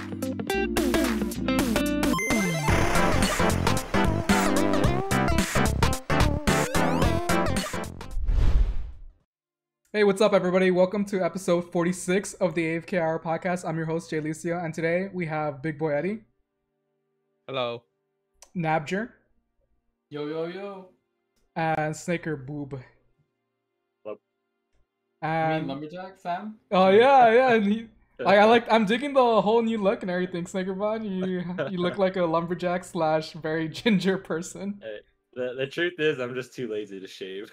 Hey, what's up, everybody? Welcome to episode 46 of the AFK Hour Podcast. I'm your host, jlucio, and today we have BigBoyEddie. Hello. NabJR. Yo, yo, yo. And Snakierbod. Hello. And... You mean Lumberjack, Sam? Oh, yeah. And I'm digging the whole new look and everything, Snakierbod. You look like a lumberjack / very ginger person. Hey, the truth is, I'm just too lazy to shave.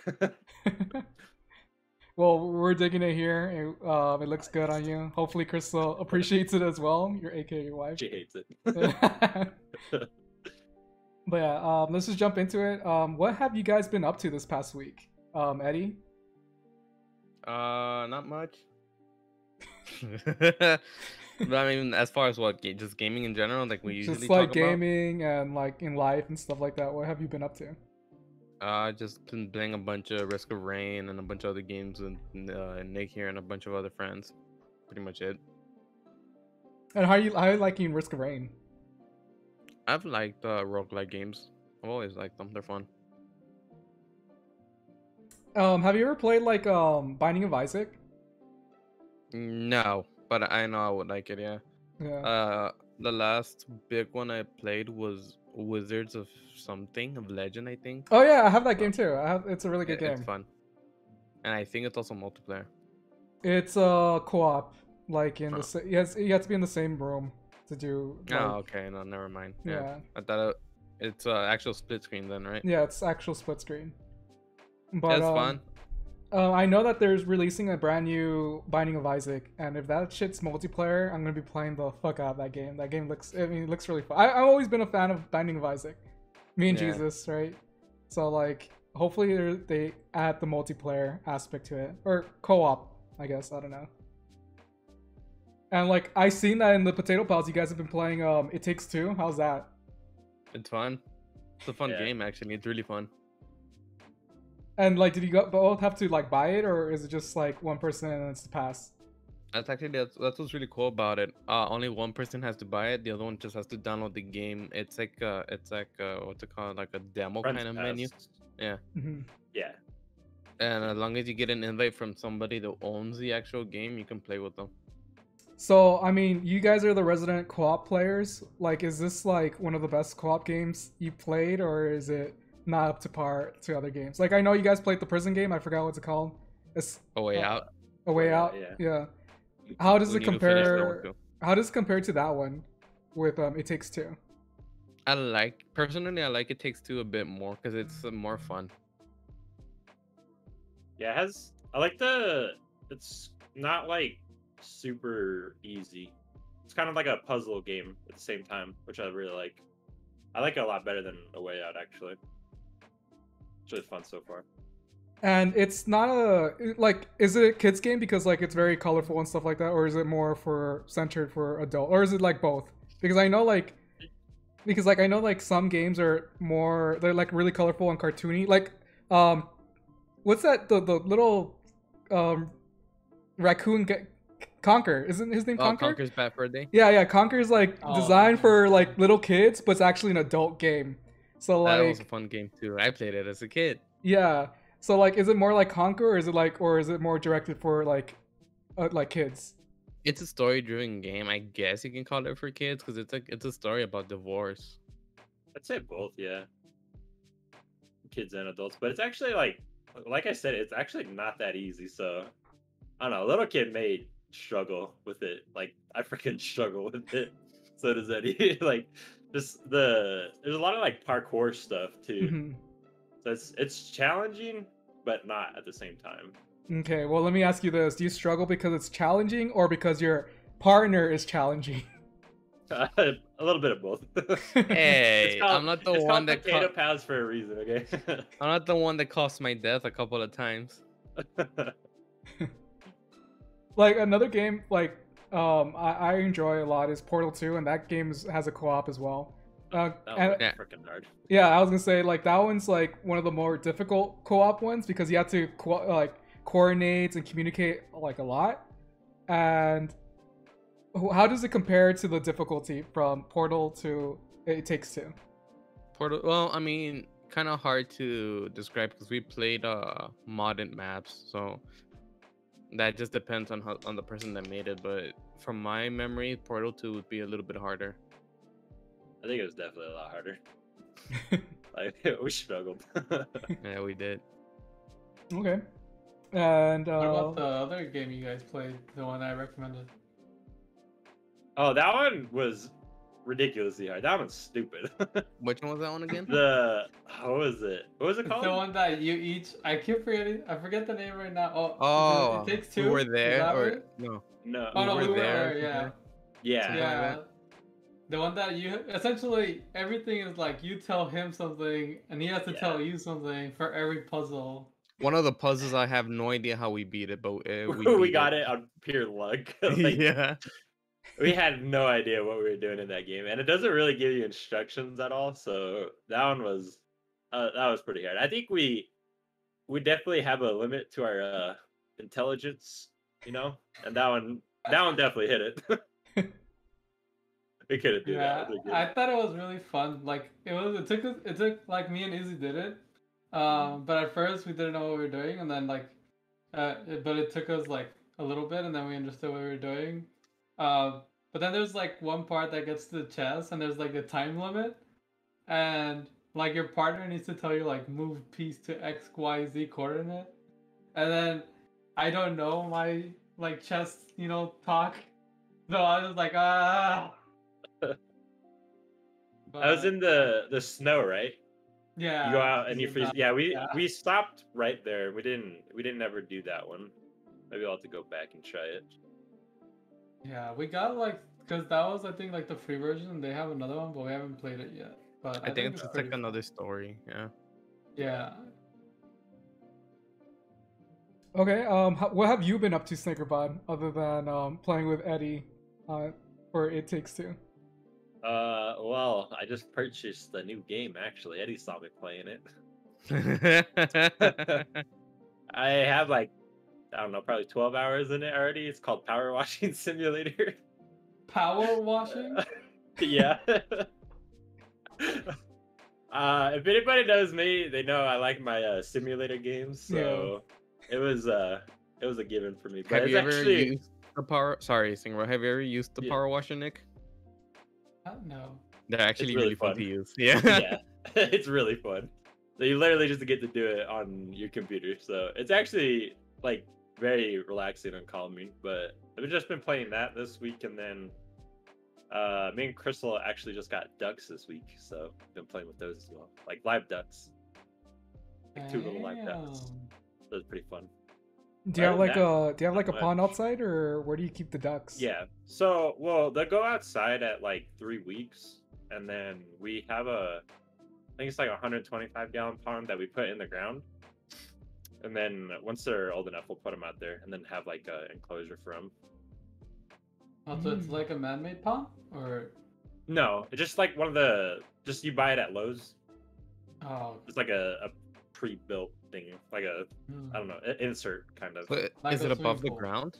Well, we're digging it here. It looks good on you. Hopefully, Crystal appreciates it as well. Your AKA your wife. She hates it. But yeah, let's just jump into it. What have you guys been up to this past week, Eddie? Not much. But I mean, as far as what, just gaming in general, like we usually just like talk gaming and like in life and stuff like that. What have you been up to? Just been playing a bunch of Risk of Rain and a bunch of other games with Nick here and a bunch of other friends. Pretty much it. And how are you liking Risk of Rain? I've liked roguelike games. I've always liked them. They're fun. Have you ever played like Binding of Isaac? No, but I know I would like it. Yeah. Yeah. The last big one I played was Wizards of something of Legend, I think. Oh yeah, I have that game too. It's a really good game. It's fun, and I think it's also multiplayer. It's co-op, like in the you have to be in the same room to do. Like... Oh, okay, no, never mind. Yeah. I thought it's actual split screen then, right? Yeah, it's actual split screen. But that's fun. I know that there's releasing a brand new Binding of Isaac, and if that shit's multiplayer, I'm gonna be playing the fuck out of that game. That game looks, it looks really fun. I've always been a fan of Binding of Isaac. Me and Jesus, right? So like, hopefully they add the multiplayer aspect to it, or co-op, I guess. I don't know. And like, I seen that in the Potato Pals, you guys have been playing It Takes Two. How's that? It's fun. It's a fun game, actually. It's really fun. And like, did you both have to like buy it, or is it just like one person and it's the pass? That's what's really cool about it. Only one person has to buy it. The other one just has to download the game. It's like what's it called, like a demo kind of menu. Yeah. Mm-hmm. Yeah. And as long as you get an invite from somebody that owns the actual game, you can play with them. So I mean, you guys are the resident co-op players. Like, is this like one of the best co-op games you played, or is it not up to par to other games? Like, I know you guys played the prison game. I forgot what's it called. It's A Way Out. A Way Out. Yeah. How does it compare? How does it compare to that one with It Takes Two? Personally, I like It Takes Two a bit more because it's more fun. Yeah, it's not like super easy. It's kind of like a puzzle game at the same time, which I really like. I like it a lot better than A Way Out, actually. It's really fun so far. And it's not is it a kids game because like it's very colorful and stuff like that, or is it more centered for adult, or is it like both? Because I know like some games are more, they're like really colorful and cartoony. Like what's that, the little raccoon Conker, isn't his name Conker? Conker's Bad Fur Day. Yeah, Conker's like designed for like little kids, but it's actually an adult game. So like, that was a fun game too. I played it as a kid. Yeah. So like, is it more like Conker, or is it more directed for like kids? It's a story-driven game, I guess you can call it for kids, because it's a story about divorce. I'd say both, yeah. Kids and adults, but it's actually like I said, it's actually not that easy. So I don't know, a little kid may struggle with it. Like, I freaking struggle with it. So does Eddie. Like, there's a lot of like parkour stuff too. Mm-hmm. So it's challenging, but not at the same time. Okay, well, let me ask you this: do you struggle because it's challenging, or because your partner is challenging? A little bit of both. Hey, I'm not the one that potato pals for a reason, okay? I'm not the one that caused my death a couple of times. Like, another game like I enjoy a lot is Portal 2, and that game has a co-op as well. Freaking hard. Yeah, I was gonna say, like, that one's like one of the more difficult co-op ones because you have to like coordinate and communicate like a lot, and How does it compare to the difficulty from Portal to It Takes Two? Portal. Well, I mean, kind of hard to describe because we played modded maps, so that just depends on the person that made it. But from my memory, Portal 2 would be a little bit harder. I think it was definitely a lot harder. Like we struggled. Yeah, we did. Okay. And What about the other game you guys played? The one I recommended. Oh, that one was ridiculously hard. That one's stupid. Which one was that one again? What was it? What was it It's called? the one that you each. I keep forgetting. I forget the name right now. Oh, it takes two. We were Is there, that or right? no? No. Oh no, we we were were there, there. Yeah. Yeah. Yeah. The one that you essentially everything is like you tell him something and he has to tell you something for every puzzle. One of the puzzles, I have no idea how we beat it, but We got it on pure luck. Like, Yeah. we had no idea what we were doing in that game, and it doesn't really give you instructions at all. So that one was pretty hard. I think we definitely have a limit to our intelligence, you know, and that one definitely hit it. We couldn't do Yeah, that. I thought it was really fun. Like it took like me and Izzy did it. But at first we didn't know what we were doing, and then like, but it took us like a little bit, and then we understood what we were doing. But then there's like one part that gets to the chest, and there's like a time limit, and like your partner needs to tell you like move piece to X, Y, Z coordinate, and then I don't know my like chest, talk, so I was like I was in the snow, right? Yeah. You go out and you freeze. Yeah, we stopped right there. We didn't ever do that one. Maybe I'll have to go back and try it. Yeah, we got like because that was I think like the free version. They have another one, but we haven't played it yet. But I think it's pretty like another story. Yeah. Yeah. Okay. What have you been up to, Snakierbod, other than playing with Eddie, for It Takes Two? Well, I just purchased a new game. Actually, Eddie saw me playing it. I have like, I don't know, probably 12 hours in it already. It's called Power Washing Simulator. Power washing? Yeah. If anybody knows me, they know I like my simulator games. So it was a given for me. But Have you ever used the power? Sorry, Singro. Have you ever used the power washer, Nick? No. They're actually really fun to use. Yeah. Yeah, it's really fun. So you literally just get to do it on your computer. So it's actually like very relaxing and calming. But I've just been playing that this week, and then me and Crystal actually just got ducks this week, so I've been playing with those as well, like live ducks, like 2 little live ducks. So it's pretty fun. Do you have like a pond outside, or where do you keep the ducks? Yeah. So, well, they'll go outside at like 3 weeks, and then we have I think it's like a 125-gallon pond that we put in the ground, and then once they're old enough, we'll put them out there, and then have like a enclosure for them. Oh, so it's like a man-made pond, or no? It's just like just you buy it at Lowe's. Oh. It's like a pre-built thing, like I don't know, an insert kind of. But Like is a it above the swimming pool. ground?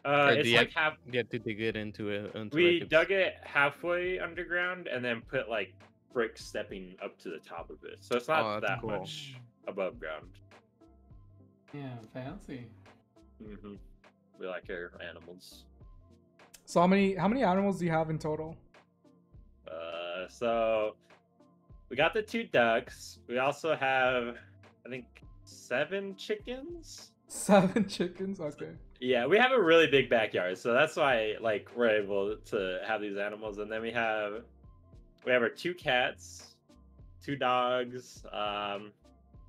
It's like half. You have to dig it into it. We dug it halfway underground and then put like bricks stepping up to the top of it, so it's not that cool. much above ground. Yeah, fancy. Mm-hmm. We like our animals. So how many animals do you have in total? So we got the 2 ducks. We also have, I think, 7 chickens. 7 chickens. Okay. Yeah, we have a really big backyard, so that's why like we're able to have these animals. And then we have our 2 cats, 2 dogs, a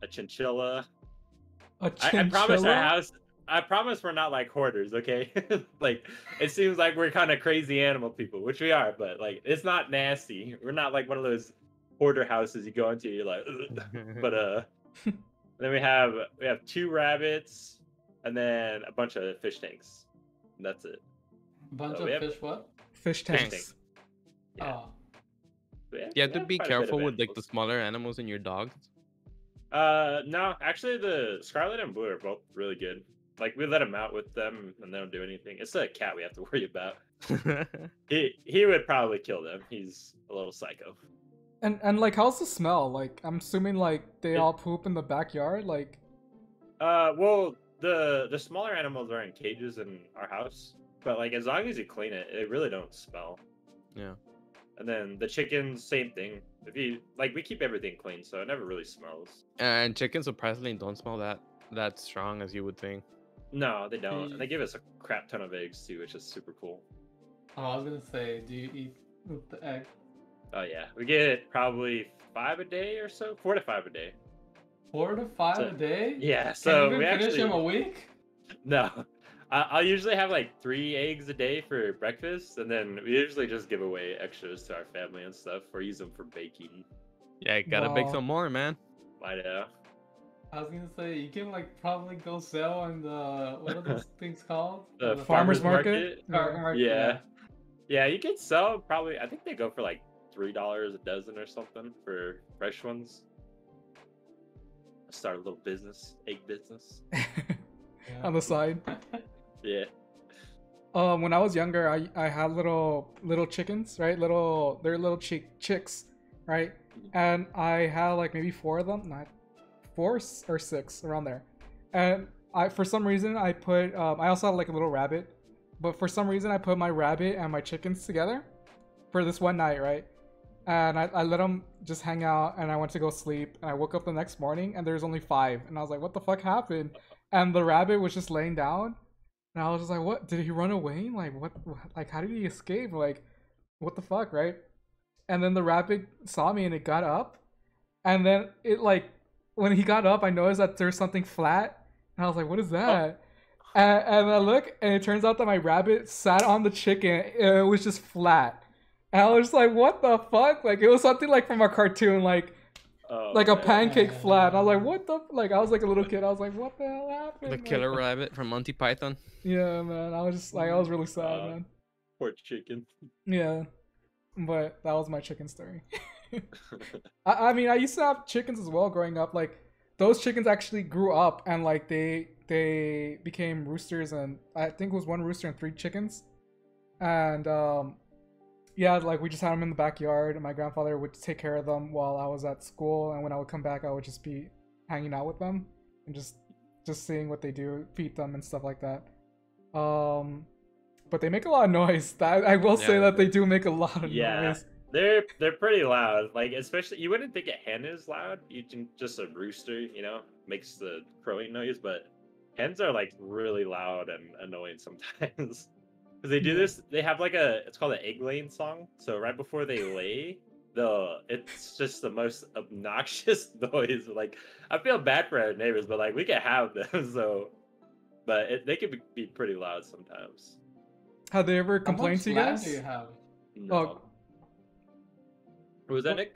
chinchilla. A chinchilla? I promise our house. I promise we're not like hoarders, okay? Like it seems like we're kind of crazy animal people, which we are, but like it's not nasty. We're not like one of those hoarder houses you go into. You're like, ugh. But then we have 2 rabbits, and then a bunch of fish tanks. And that's it. Bunch of fish what? Fish tanks. Yeah. Oh. You have to be careful with like the smaller animals in your dogs. No, actually the Scarlet and Blue are both really good. Like we let them out with them and they don't do anything. It's a cat we have to worry about. He would probably kill them. He's a little psycho. And like, how's the smell? Like, I'm assuming like they all poop in the backyard. Like, well, the smaller animals are in cages in our house, but like as long as you clean it, it really don't smell. Yeah. And then the chickens, same thing. If you like, we keep everything clean, so it never really smells. And chickens surprisingly don't smell that strong as you would think. No, they don't. And they give us a crap ton of eggs too, which is super cool. Oh, I was gonna say, do you eat the egg? Oh yeah, we get probably 5 a day or so, 4 to 5 a day. 4 to 5 So- a day? Yeah, so Can you we even finish actually him a week? no. I'll usually have like 3 eggs a day for breakfast, and then we usually just give away extras to our family and stuff, or use them for baking. Yeah, you gotta bake Wow. some more, man. I know. I was gonna say, you can like probably go sell in the, what are those things called? The farmer's market? Market, Yeah. Yeah, you can sell probably. I think they go for like $3 a dozen or something for fresh ones. Start a little business, egg business. Yeah. on the side. Yeah. When I was younger, I had little chickens, right? They're little chicks, right? And I had like maybe 4 of them, not 4 or 6 around there. And for some reason I put I also had like a little rabbit, but for some reason I put my rabbit and my chickens together for this one night, right? And I let them just hang out, and I went to go sleep, and I woke up the next morning and there's only 5, and I was like, what the fuck happened? And the rabbit was just laying down, and I was just like, what, did he run away? Like, what, like, how did he escape? Like, what the fuck, right? And then the rabbit saw me and it got up, and then it like, when he got up, I noticed that there's something flat, and I was like, what is that? And I look, and it turns out that my rabbit sat on the chicken, and it was just flat. And I was just like, what the fuck? Like, it was something like from a cartoon, like a man. pancake flat. And I was like, what the, like, I was like a little kid. I was like, what the hell happened? The Like, killer rabbit from Monty Python. yeah, man. I was just like, I was really sad, man. Poor chicken. Yeah. But that was my chicken story. I mean, I used to have chickens as well growing up. Like, those chickens actually grew up, and like they became roosters, and I think it was 1 rooster and 3 chickens. And yeah, like we just had them in the backyard, and my grandfather would take care of them while I was at school, and when I would come back I would just be hanging out with them and just seeing what they do, feed them and stuff like that. But they make a lot of noise. I will say that they do make a lot of noise. They're pretty loud. Like, especially, you wouldn't think a hen is loud. You can just a rooster, you know, makes the crowing noise, but hens are like really loud and annoying sometimes. Because they do this, they have like it's called an egg laying song. So right before they lay, it's just the most obnoxious noise. Like, I feel bad for our neighbors, but like we can have them. So, but they can be pretty loud sometimes. Have they ever complained to you How much guys? land do you have? No. Oh, What was that, Nick?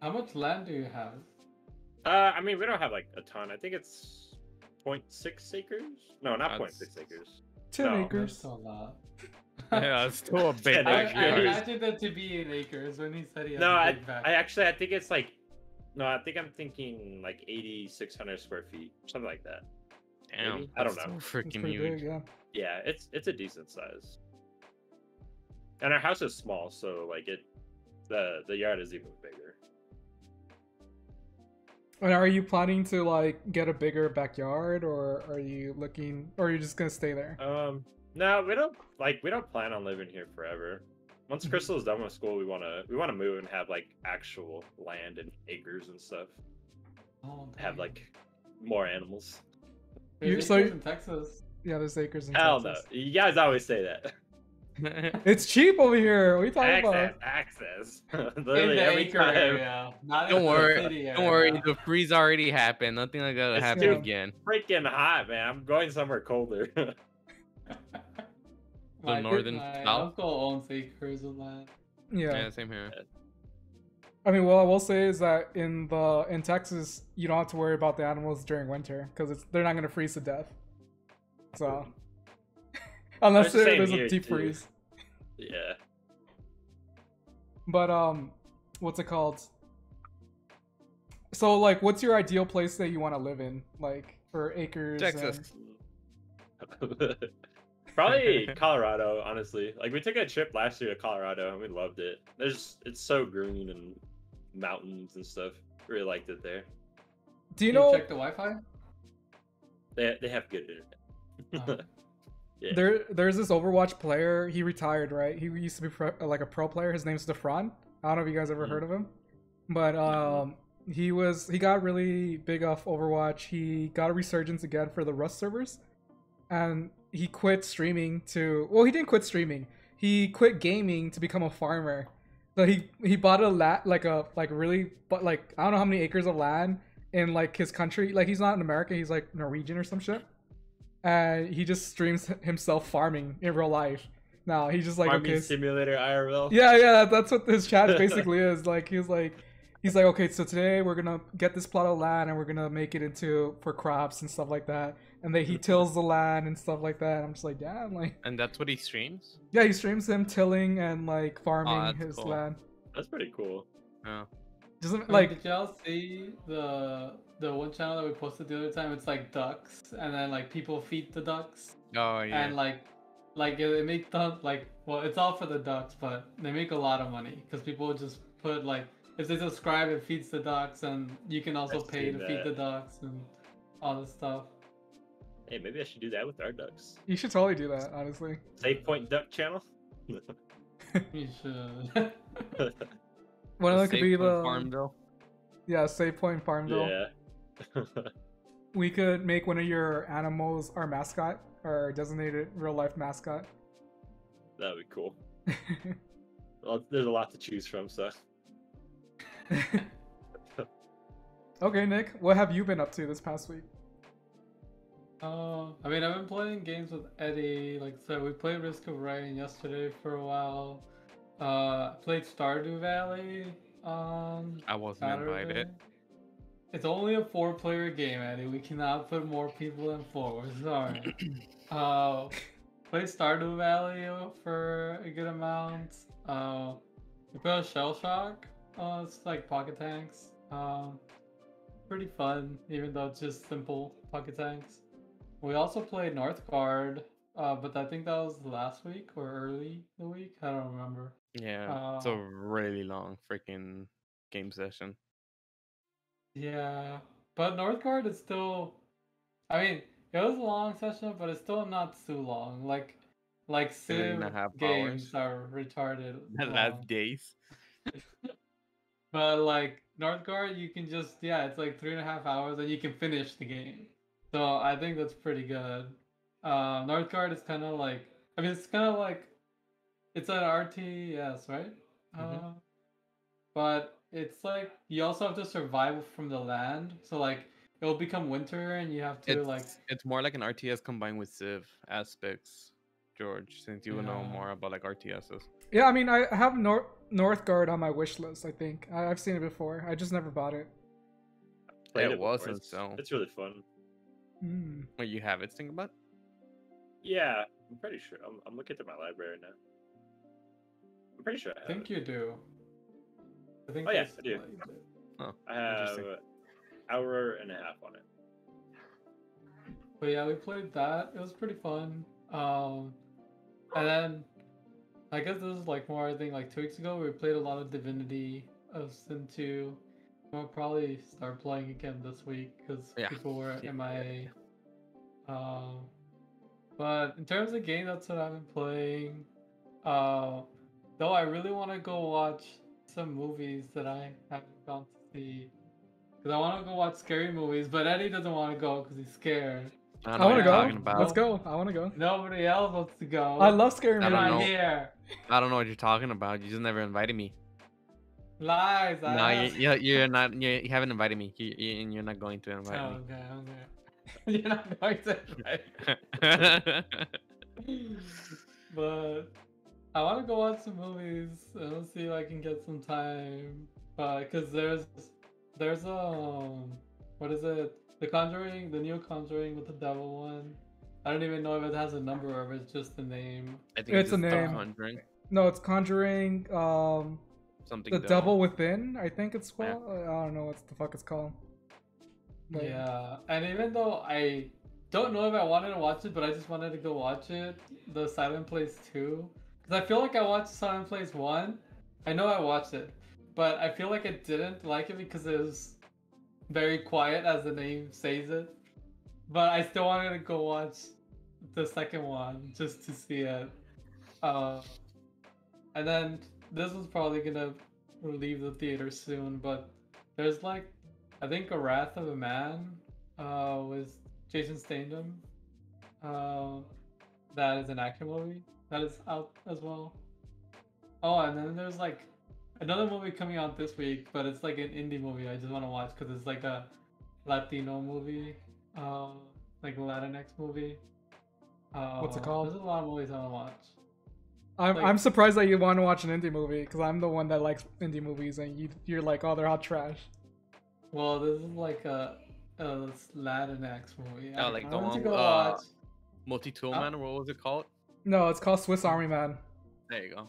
How much land do you have? I mean, we don't have like a ton. I think it's 0.6 acres. No, not That's- 0.6 acres. 10 No. acres. That's a lot. Yeah, it's still a big Yeah, I backyard. imagined that to be in acres when he said he had No, a I big back. actually I think it's like, no, I think I'm thinking like 8,600 square feet, something like that. Damn, maybe? I don't that's know. so It's freaking pretty huge. big, yeah. Yeah, it's a decent size. And our house is small, so like the yard is even bigger. And are you planning to like get a bigger backyard, or are you looking, or are you just gonna stay there? No, we don't plan on living here forever. Once Crystal's done with school, we wanna move and have like actual land and acres and stuff. Oh, Have dang. like more animals. There's so- acres in Texas. Yeah, there's acres in Hell no. Texas. You guys always say that. It's cheap over here. What are you talking about? Access. In Literally the every acre time. area. Not Don't in the worry, city don't worry. area. The freeze already happened. Nothing like that It's happen too- again. Freaking hot, man. I'm going somewhere colder. My northern my south? uncle owns acres of land. Yeah. Yeah, same here. I mean, what I will say is that in Texas, you don't have to worry about the animals during winter because they're not gonna freeze to death. So, unless It's the same there's a here, deep too. freeze. Yeah. But what's it called? So like, what's your ideal place that you want to live in? Like for acres? Texas. Probably Colorado, honestly. Like we took a trip last year to Colorado and we loved it. It's so green and mountains and stuff. Really liked it there. Do you Can know check the Wi-Fi? They have good internet. Yeah. there's this Overwatch player. He retired, right? He used to be like a pro player. His name's Defront. I don't know if you guys ever heard of him, but he got really big off Overwatch. He got a resurgence again for the Rust servers, and he quit streaming well, he didn't quit streaming. He quit gaming to become a farmer. So he bought like really, but like I don't know how many acres of land in like his country. Like he's not in America. He's like Norwegian or some shit. And he just streams himself farming in real life. Now he's just like Farming okay, simulator IRL. yeah, that's what this chat basically is. Like he's like, okay, so today we're gonna get this plot of land and we're gonna make it into for crops and stuff like that. And then he tills the land and stuff like that. I'm just like, damn, like. And that's what he streams? Yeah, he streams him tilling and like farming his cool. land. That's pretty cool. Yeah. Doesn't Like, like did y'all see the one channel that we posted the other time? It's like ducks, and then like people feed the ducks, Oh yeah. and like it makes well, it's all for the ducks, but they make a lot of money because people just put like if they subscribe, it feeds the ducks, and you can also I've pay seen to feed the that. ducks and all this stuff. Hey, maybe I should do that with our ducks. you should totally do that, honestly. Save Point Duck Channel. You should. One of them could be the Farmville. yeah, Save Point Farmville. Yeah. We could make one of your animals our mascot, our designated real life mascot. That'd be cool. Well, there's a lot to choose from, so. Okay, Nick, what have you been up to this past week? I mean, I've been playing games with Eddie. Like, so we played Risk of Rain yesterday for a while. Played Stardew Valley on I wasn't Saturday. invited. It's only a 4-player game, Eddie. We cannot put more people than 4. We're sorry. Played Stardew Valley for a good amount. We played Shell Shock. It's like pocket tanks. Pretty fun, even though it's just simple pocket tanks. We also played Northgard, but I think that was last week or early the week. I don't remember. Yeah. It's a really long freaking game session. Yeah, but Northgard is still. I mean, it was a long session, but it's still not too long. Like 3.5 Civ games are retarded. The long. last days. But like Northgard, you can just it's like 3.5 hours and you can finish the game. So I think that's pretty good. Northgard is kind of like it's kind of like it's an RTS, right? Mhm. But it's like you also have to survive from the land. So like it'll become winter and you have to It's more like an RTS combined with Civ aspects, George, since you would know more about like RTSs. Yeah, I mean, I have Northgard on my wish list. I think I've seen it before. I just never bought it. Played It before. wasn't, so. It's really fun. Hmm. Wait, you have it, think about? Yeah, I'm pretty sure. I'm looking through my library now. I'm pretty sure I I have think it. you do. I think Oh, yeah, it's I do. like it. Oh, I have interesting. an hour and a half on it. But yeah, we played that. It was pretty fun. And then I guess this is like more. I think like 2 weeks ago we played a lot of Divinity of Sin 2. We'll probably start playing again this week because Yeah. people were Yeah. MIA. But in terms of games, that's what I've been playing. Though I really want to go watch some movies that I haven't gone to see. Because I want to go watch scary movies, but Eddie doesn't want to go because he's scared. I I don't know want to what you're go. talking about. Let's go. I want to go. Nobody else wants to go. I love scary I I'm don't movies. not know. here. I don't know what you're talking about. You just never invited me. Lies. No, you're not. You haven't invited me, and you're not going to invite Oh, me. okay. You're not going to. But I want to go watch some movies and let's see if I can get some time. Because there's what is it? The Conjuring, the new Conjuring with the devil one. I don't even know if it has a number or if it's just the name. I think It's a just the name. Conjuring, No, it's Conjuring. something. The Devil. Devil Within. I think it's Yeah. called. I don't know what the fuck it's called. But Yeah, and even though I don't know if I wanted to watch it, but I just wanted to go watch it. The Silent Place 2. Because I feel like I watched Silent Place 1. I know I watched it, but I feel like I didn't like it because it was very quiet, as the name says it. But I still wanted to go watch the second one just to see it. And then this was probably gonna leave the theater soon, but there's like, I think, A Wrath of a Man with Jason Statham. That is an action movie that is out as well. Oh, and then there's like another movie coming out this week, but it's like an indie movie I just want to watch because it's like a Latino movie, like a Latinx movie. What's it called? There's a lot of movies I want to watch. I'm surprised that you want to watch an indie movie because I'm the one that likes indie movies and you're like, oh, they're hot trash. Well, this is like a Latinx movie. Oh, like I the want to one go watch. Multi-Tool Man, or what was it called? No, it's called Swiss Army Man. There you go.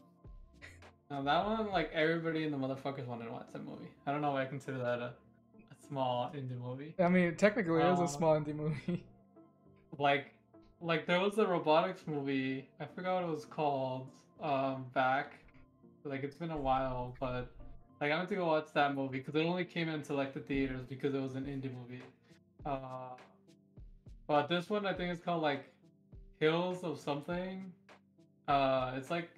Now that one, like everybody in the motherfuckers wanted to watch that movie. I don't know why I consider that a small indie movie. I mean, technically, it is a small indie movie. Like there was a robotics movie. I forgot what it was called. Back, like it's been a while, but like I went to go watch that movie because it only came into like the theaters because it was an indie movie. But this one I think is called like Hills of something. It's like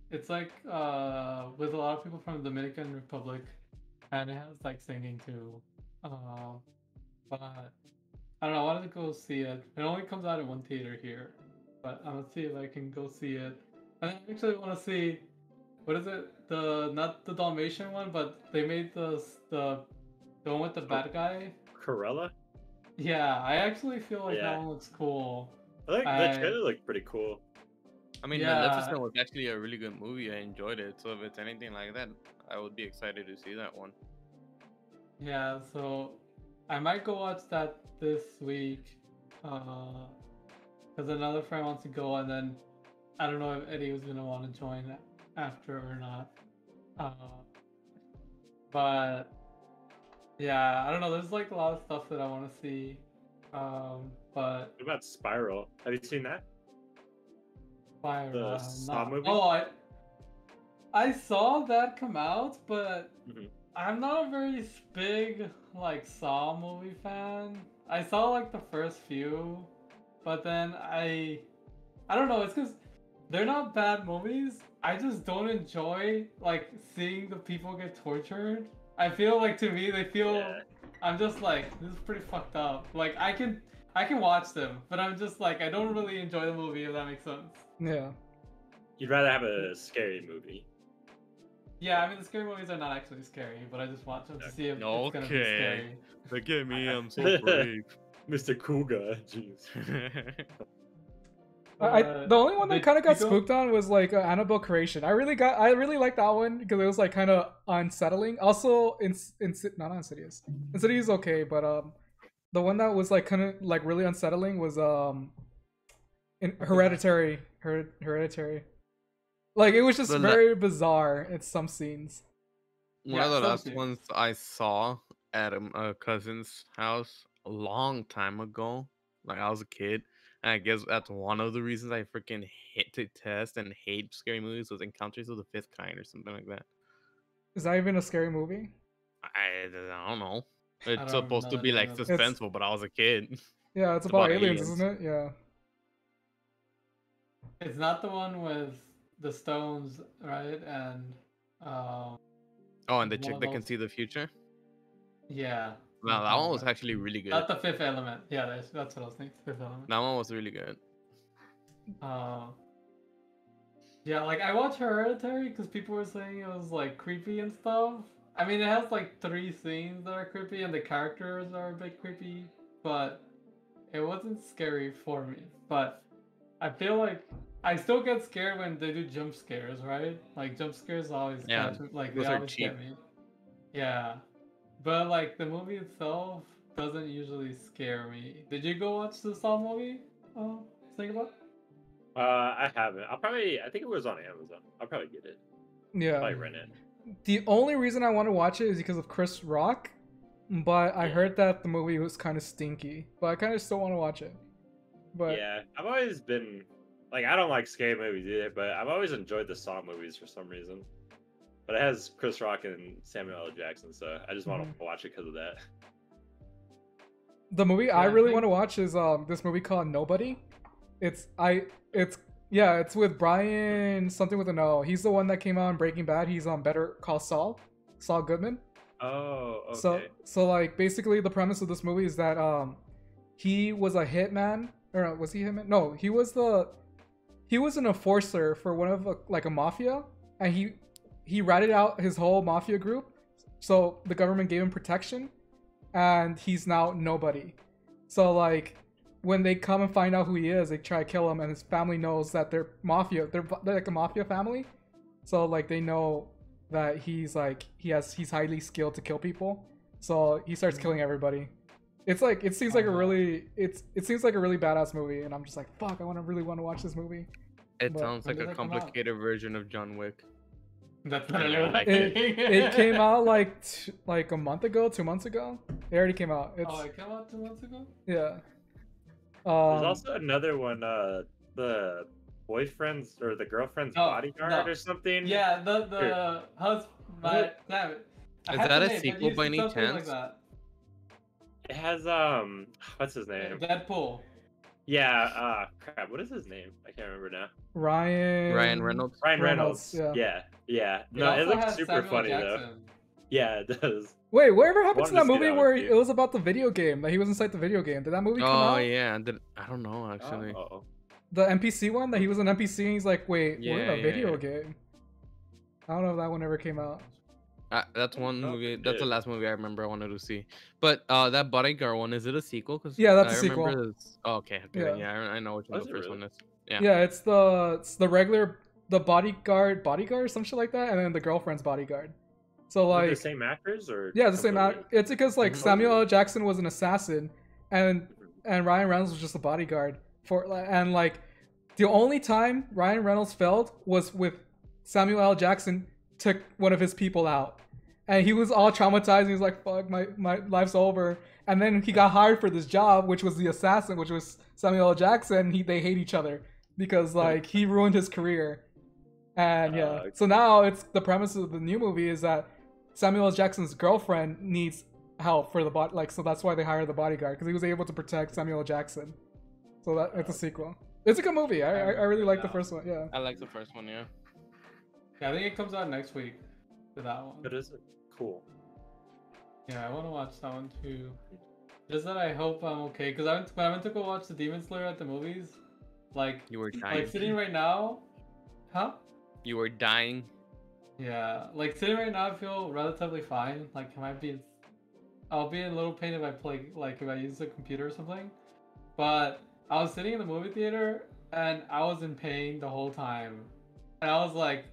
with a lot of people from the Dominican Republic, and it has like singing too. But I don't know. I wanted to go see it. It only comes out in one theater here, but I'm gonna see if I can go see it. And I actually want to see, what is it? Not the Dalmatian one, but they made the one with the bad guy. Corella? Yeah, I actually feel like that one looks cool. I think the trailer looked pretty cool. I mean, Maleficent was actually a really good movie. I enjoyed it. So if it's anything like that, I would be excited to see that one. Yeah, so I might go watch that this week. Because another friend wants to go, and then I don't know if Eddie was going to want to join after or not. But yeah, I don't know. There's like a lot of stuff that I want to see. But what about Spiral? Have you seen that? Spiral. The Saw movie? Oh, I saw that come out, but I'm not a very big like Saw movie fan. I saw like the first few, but then I don't know. It's because they're not bad movies. I just don't enjoy like seeing the people get tortured. I feel like, to me, they feel. I'm just like, this is pretty fucked up. Like I can watch them, but I'm just like, I don't really enjoy the movie, if that makes sense. Yeah. You'd rather have a scary movie. Yeah, I mean, the scary movies are not actually scary, but I just watch them to see if it's gonna be scary. Look at me, I'm so brave. Mr. Cougar, jeez. The only one that kind of got spooked on was like Annabelle Creation. I really liked that one because it was like kind of unsettling. Also, not Insidious. Insidious is okay, but the one that was like kind of like really unsettling was Hereditary. Hereditary. Like it was just very bizarre in some scenes. One of the last ones I saw at a cousin's house a long time ago. Like I was a kid. And I guess that's one of the reasons I freaking hate to test and hate scary movies was Encounters of the Fifth Kind or something like that. Is that even a scary movie? I don't know. It's supposed to be like suspenseful, but I was a kid. Yeah, it's about aliens, isn't it? Yeah. It's not the one with the stones, right? And and the chick that can see the future? Yeah. No, that one was actually really good. Not The Fifth Element. Yeah, that's what I was thinking. Fifth Element. That one was really good. Yeah, like I watched Hereditary because people were saying it was like creepy and stuff. I mean, it has like 3 scenes that are creepy and the characters are a bit creepy, but it wasn't scary for me. But I feel like I still get scared when they do jump scares, right? Like jump scares always catch me, like they always get me. Yeah. But like the movie itself doesn't usually scare me. Did you go watch the Saw movie? Snakierbod? I haven't. I think it was on Amazon. I'll probably get it. Yeah. Probably rent it. The only reason I want to watch it is because of Chris Rock, but I heard that the movie was kind of stinky. But I kind of still want to watch it. But yeah, I've always been like, I don't like scary movies either, but I've always enjoyed the Saw movies for some reason. But it has Chris Rock and Samuel L. Jackson, so I just want to watch it because of that. the movie Yeah, I I really think- want to watch is this movie called Nobody. It's with Brian something with an O. He's the one that came out in Breaking Bad. He's on Better Call Saul, Saul Goodman. Oh, okay. So like basically the premise of this movie is that he was a hitman, or was he hitman? No, he was an enforcer for one of a mafia, and he ratted out his whole mafia group. So the government gave him protection, and he's now nobody. So like when they come and find out who he is, they try to kill him, and his family knows that they're mafia. They're like a mafia family, so like they know that he's highly skilled to kill people. So he starts killing everybody. It's like it seems like a really badass movie, and I'm just like, fuck, I really want to watch this movie. It But sounds when like did a it come out? complicated version of John Wick. That's literally what I It came out like a month ago, 2 months ago. It already came out. It's Oh, it came out 2 months ago? yeah. There's also another one, the boyfriend's or the girlfriend's No, bodyguard no. or something. Yeah, the husband. Damn it. I Is had that the a name, but sequel you by said any something chance? that. It has what's his name? Deadpool. Yeah, crap, what is his name? I can't remember now. Ryan Reynolds. Ryan Reynolds, Reynolds. yeah. Yeah. It No, it also looks has super Samuel funny though. Jackson. Yeah, it does. Wait, whatever happened to Wanted that to see movie that where one, too. it was about the video game that he was inside the video game? Did that movie come Oh out? yeah, I don't know actually. Oh. The NPC one that he was an NPC and he's like, wait, we're in a Yeah, video yeah. game. I don't know if that one ever came out. That's one Oh, movie. it That's the did. last movie I remember I wanted to see. But that Bodyguard one, is it a sequel? Cause Yeah, that's I a sequel. remember it's- Oh, okay. Yeah. Yeah, I know which one Was the it first really? one is. Yeah. Yeah, it's the regular bodyguard, some shit like that, and then the girlfriend's bodyguard. So Is it like the same actors or yeah, the same completely- act. It's because like Mhm. Samuel L. Jackson was an assassin, and Ryan Reynolds was just a bodyguard and like the only time Ryan Reynolds failed was with Samuel L. Jackson took one of his people out, and he was all traumatized. He was like, "Fuck, my life's over." And then he got hired for this job, which was the assassin, which was Samuel L. Jackson. They hate each other because like he ruined his career. And yeah, okay. so now it's the premise of the new movie is that Samuel L. Jackson's girlfriend needs help for the so that's why they hired the bodyguard, because he was able to protect Samuel L. Jackson. So that it's a Okay. sequel. It's a good movie. I really like the Yeah. first one. Yeah. I like the first one. Yeah. Yeah, I think it comes out next week for that one. But is it cool? Yeah, I want to watch that one too. Just that I hope I'm okay, because when I went to go watch the Demon Slayer at the movies, like You were dying. like sitting right now, huh? You were dying. Yeah, like sitting right now, I feel relatively fine. Like, I'll be in a little pain if I play, like if I use the computer or something. But I was sitting in the movie theater and I was in pain the whole time, and I was like,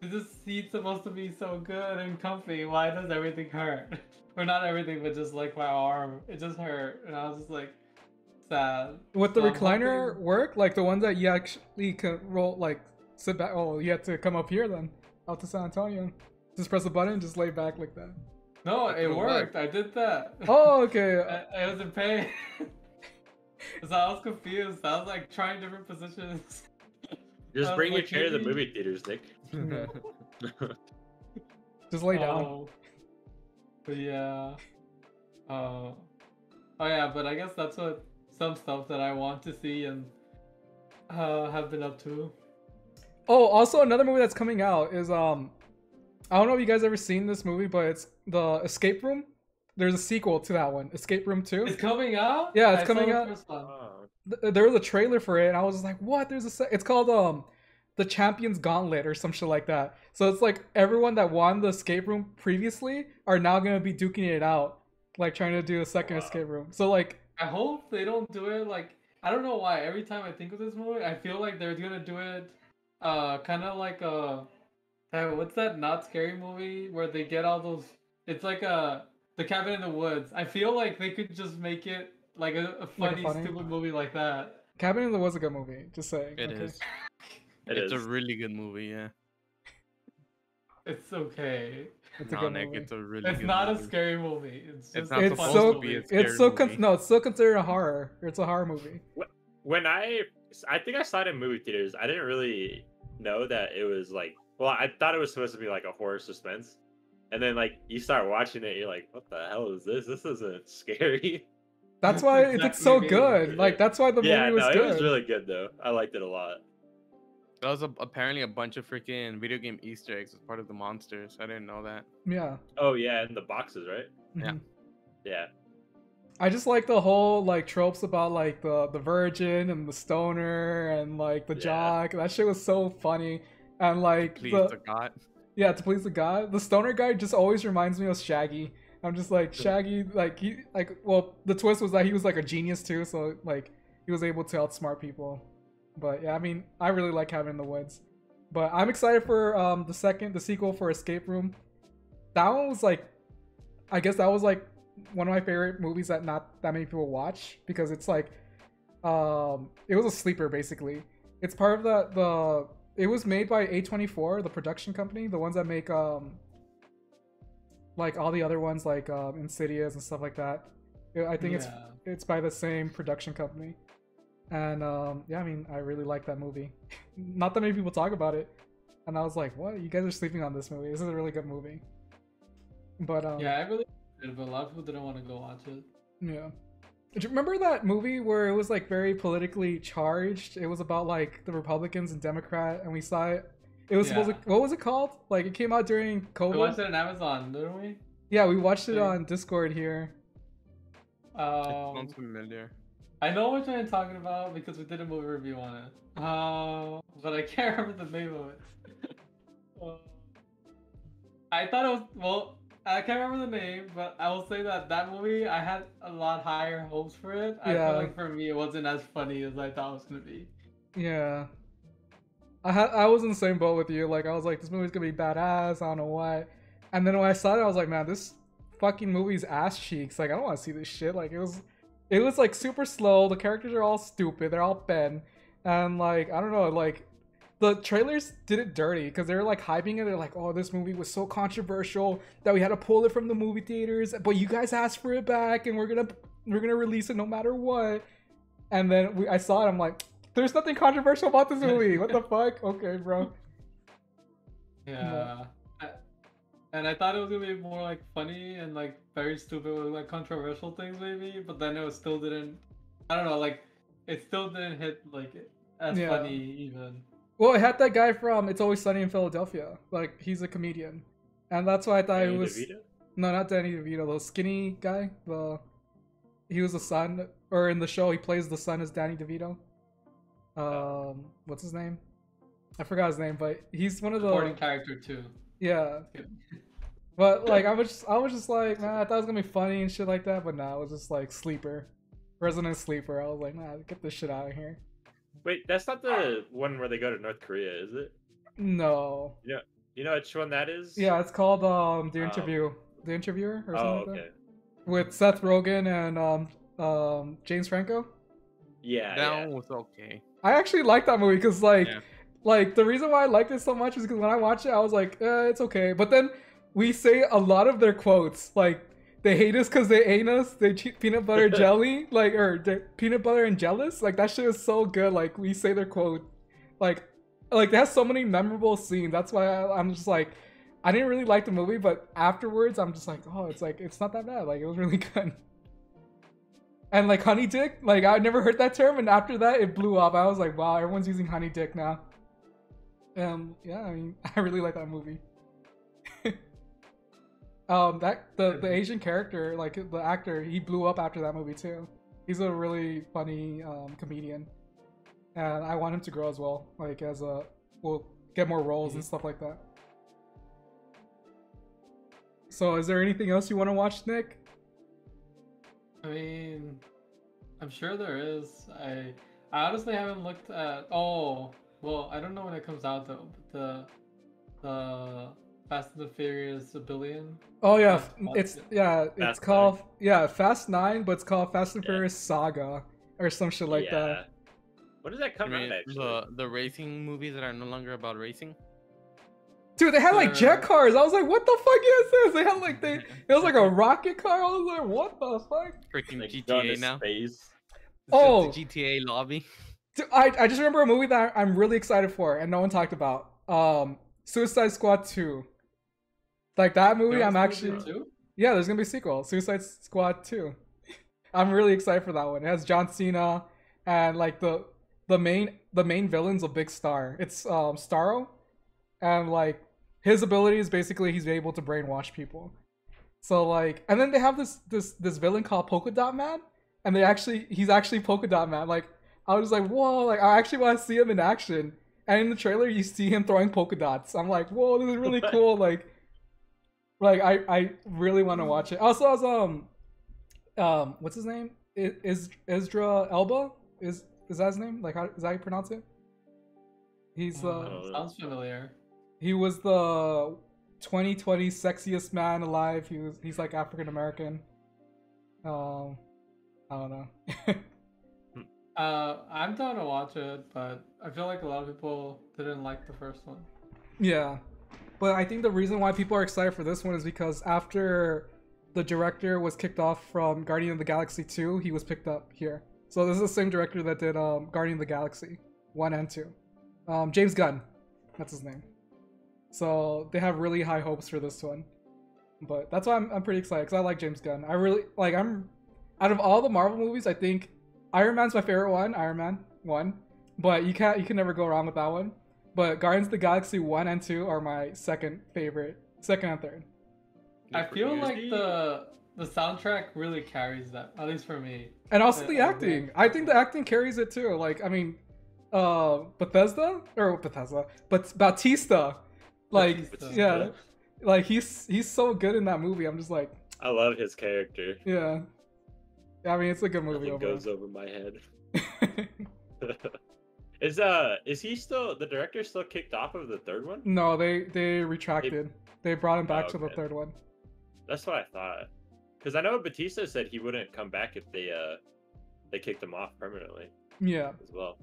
"This seat's supposed to be so good and comfy. Why does everything hurt?" Or not everything, but just like my arm, it just hurt, and I was just like sad. With the So I'm recliner hoping- work, like the one that you actually can roll, like sit back. Oh, you had to come up here then, out to San Antonio. Just press the button, just lay back like that. No, Like it the what? worked. I did that. Oh, okay. I was in pain. So I was confused. I was like trying different positions. Just bring your like, chair to the maybe- movie theaters, Nick. Just lay down. But yeah. Oh yeah, but I guess that's what some stuff that I want to see and have been up to. Oh, also another movie that's coming out is I don't know if you guys ever seen this movie, but it's the Escape Room. There's a sequel to that one, Escape Room 2. It's coming out? Yeah, it's I saw coming the out. first one. Oh, There was a trailer for it, and I was just like, "What?" It's called the Champions Gauntlet or some shit like that. So it's like everyone that won the escape room previously are now gonna be duking it out, like trying to do a second Wow. escape room. So like, I hope they don't do it like, I don't know why. Every time I think of this movie, I feel like they're gonna do it kind of like what's that not scary movie where they get all those, it's like the Cabin in the Woods. I feel like they could just make it like a funny, funny? stupid movie like that. Cabin in the Woods is a good movie. Just saying. It okay? is. It's a really good movie. Yeah. It's okay. It's a No, good Nick, movie. it's a really. It's good not movie. a scary movie. It's just not It's a fun so- to be a movie. scary It's so movie. no, it's still considered a horror. It's a horror movie. when I think I saw it in movie theaters. I didn't really know that it was like. Well, I thought it was supposed to be like a horror suspense, and then like you start watching it, you're like, "What the hell is this? This isn't scary." That's why it's so good. Like that's why the movie was good. It was really good though. I liked it a lot. That was apparently a bunch of freaking video game Easter eggs as part of the monsters. I didn't know that. Yeah. Oh yeah, and the boxes, right? Yeah. Yeah. I just like the whole like tropes about like the virgin and the stoner and like the jock. That shit was so funny. And like Please the God. Yeah, to please the God. The stoner guy just always reminds me of Shaggy. I'm just like Shaggy, like he like well the twist was that he was like a genius too, so like he was able to outsmart people. But yeah, I mean I really like Cabin in the Woods. But I'm excited for the sequel for Escape Room. That one was like I guess that was like one of my favorite movies that not that many people watch because it's like it was a sleeper basically. It's part of the it was made by A24, the production company, the ones that make like all the other ones like Insidious and stuff like that. I think it's by the same production company. And yeah, I mean I really like that movie. Not that many people talk about it. And I was like, what? You guys are sleeping on this movie. This is a really good movie. But yeah, I really did, but a lot of people didn't want to go watch it. Yeah. Do you remember that movie where it was like very politically charged? It was about like the Republicans and Democrat, and we saw it. It was supposed to, what was it called? Like it came out during COVID. We watched it on Amazon, didn't we? Yeah, we watched it on Discord here. It sounds familiar. I know which one you're talking about because we did a movie review on it. But I can't remember the name of it. I thought it was I can't remember the name, but I will say that movie, I had a lot higher hopes for it. I feel like for me, it wasn't as funny as I thought it was gonna be. Yeah, I was in the same boat with you. Like I was like, this movie's gonna be badass. I don't know what. And then when I saw it, I was like, man, this fucking movie's ass cheeks. Like I don't want to see this shit. Like it was like super slow. The characters are all stupid. They're all Ben, and like I don't know, like. The trailers did it dirty because they were like hyping it. They're like, oh, this movie was so controversial that we had to pull it from the movie theaters, but you guys asked for it back and we're gonna release it no matter what. And then I saw it, I'm like, there's nothing controversial about this movie. What the fuck? Okay, bro. Yeah. And I thought it was gonna be more like funny and like very stupid with like controversial things maybe, but then it still didn't, I don't know, like it still didn't hit like as funny even. Well, it had that guy from It's Always Sunny in Philadelphia. Like, he's a comedian. And that's why I thought it was... DeVito? No, not Danny DeVito. The skinny guy. He was the son. Or in the show, he plays the son as Danny DeVito. What's his name? I forgot his name, but he's one of the... Supporting character, too. Yeah. But, like, I was just like, man, I thought it was gonna be funny and shit like that. But nah, it was just like Sleeper. Resident Sleeper. I was like, nah, get this shit out of here. Wait, that's not the one where they go to North Korea, is it? No. Yeah. You know which one that is? Yeah, it's called The Interview. The Interviewer or something like that. With Seth Rogen and James Franco. Yeah. That one was okay. I actually like that movie because like the reason why I liked it so much is because when I watched it, I was like, it's okay. But then we say a lot of their quotes, like they hate us because they ain't us. They cheat peanut butter jelly, like, or peanut butter and jealous. Like that shit is so good. Like we say their quote, like they have so many memorable scenes. That's why I'm just like, I didn't really like the movie, but afterwards I'm just like, oh, it's not that bad. Like it was really good. And like honey dick, like I never heard that term, and after that it blew up. I was like, wow, everyone's using honey dick now. Yeah, I mean, I really like that movie. The Asian character, like the actor, he blew up after that movie too. He's a really funny comedian, and I want him to grow as well. Like we'll get more roles and stuff like that. So, is there anything else you want to watch, Nick? I mean, I'm sure there is. I honestly haven't looked at. Oh, well, I don't know when it comes out though. But the Fast and the Furious a billion. Oh yeah, it's called Fast 9, but it's called Fast and Furious Saga or some shit like that. When does that come out? Actually? The racing movies that are no longer about racing. Dude, they had like jet cars. I was like, what the fuck is this? They had like it was like a rocket car. I was like, what the fuck? Freaking GTA now. Space. Oh, the GTA lobby. dude, I just remember a movie that I'm really excited for and no one talked about. Suicide Squad 2. Like that movie, I'm actually yeah. There's gonna be a sequel, Suicide Squad 2. I'm really excited for that one. It has John Cena and like the main villain's a big star. It's Starro, and like his ability is basically he's able to brainwash people. So like, and then they have this villain called Polka Dot Man, and he's actually Polka Dot Man. Like I was like, whoa, like I actually want to see him in action. And in the trailer, you see him throwing polka dots. I'm like, whoa, this is really cool. Like I really want to watch it. Also, as what's his name? Is Isdra Elba? Is that his name? Like, how is that how you pronounce it? He's sounds familiar. He was the 2020 sexiest man alive. He's like African American. I don't know. I'm down to watch it, but I feel like a lot of people didn't like the first one. Yeah, but I think the reason why people are excited for this one is because after the director was kicked off from Guardian of the Galaxy 2, he was picked up here. So this is the same director that did Guardian of the Galaxy 1 and 2. James Gunn, that's his name. So they have really high hopes for this one. But that's why I'm pretty excited, because I like James Gunn. I really, like, out of all the Marvel movies, I think Iron Man's my favorite one, Iron Man 1. But you can never go wrong with that one. But Guardians of the Galaxy 1 and 2 are my second favorite, second and third. I feel like the soundtrack really carries that, at least for me. And also the acting. I think the acting carries it too. Like, I mean, Bautista, like, Batista. yeah, like he's so good in that movie. I'm just like, I love his character. yeah. I mean, it's a good movie. Nothing goes over my head. Is he still the director? Still kicked off of the third one? No, they retracted. They brought him back to the third one. That's what I thought. Because I know Batista said he wouldn't come back if they kicked him off permanently. Yeah. As well.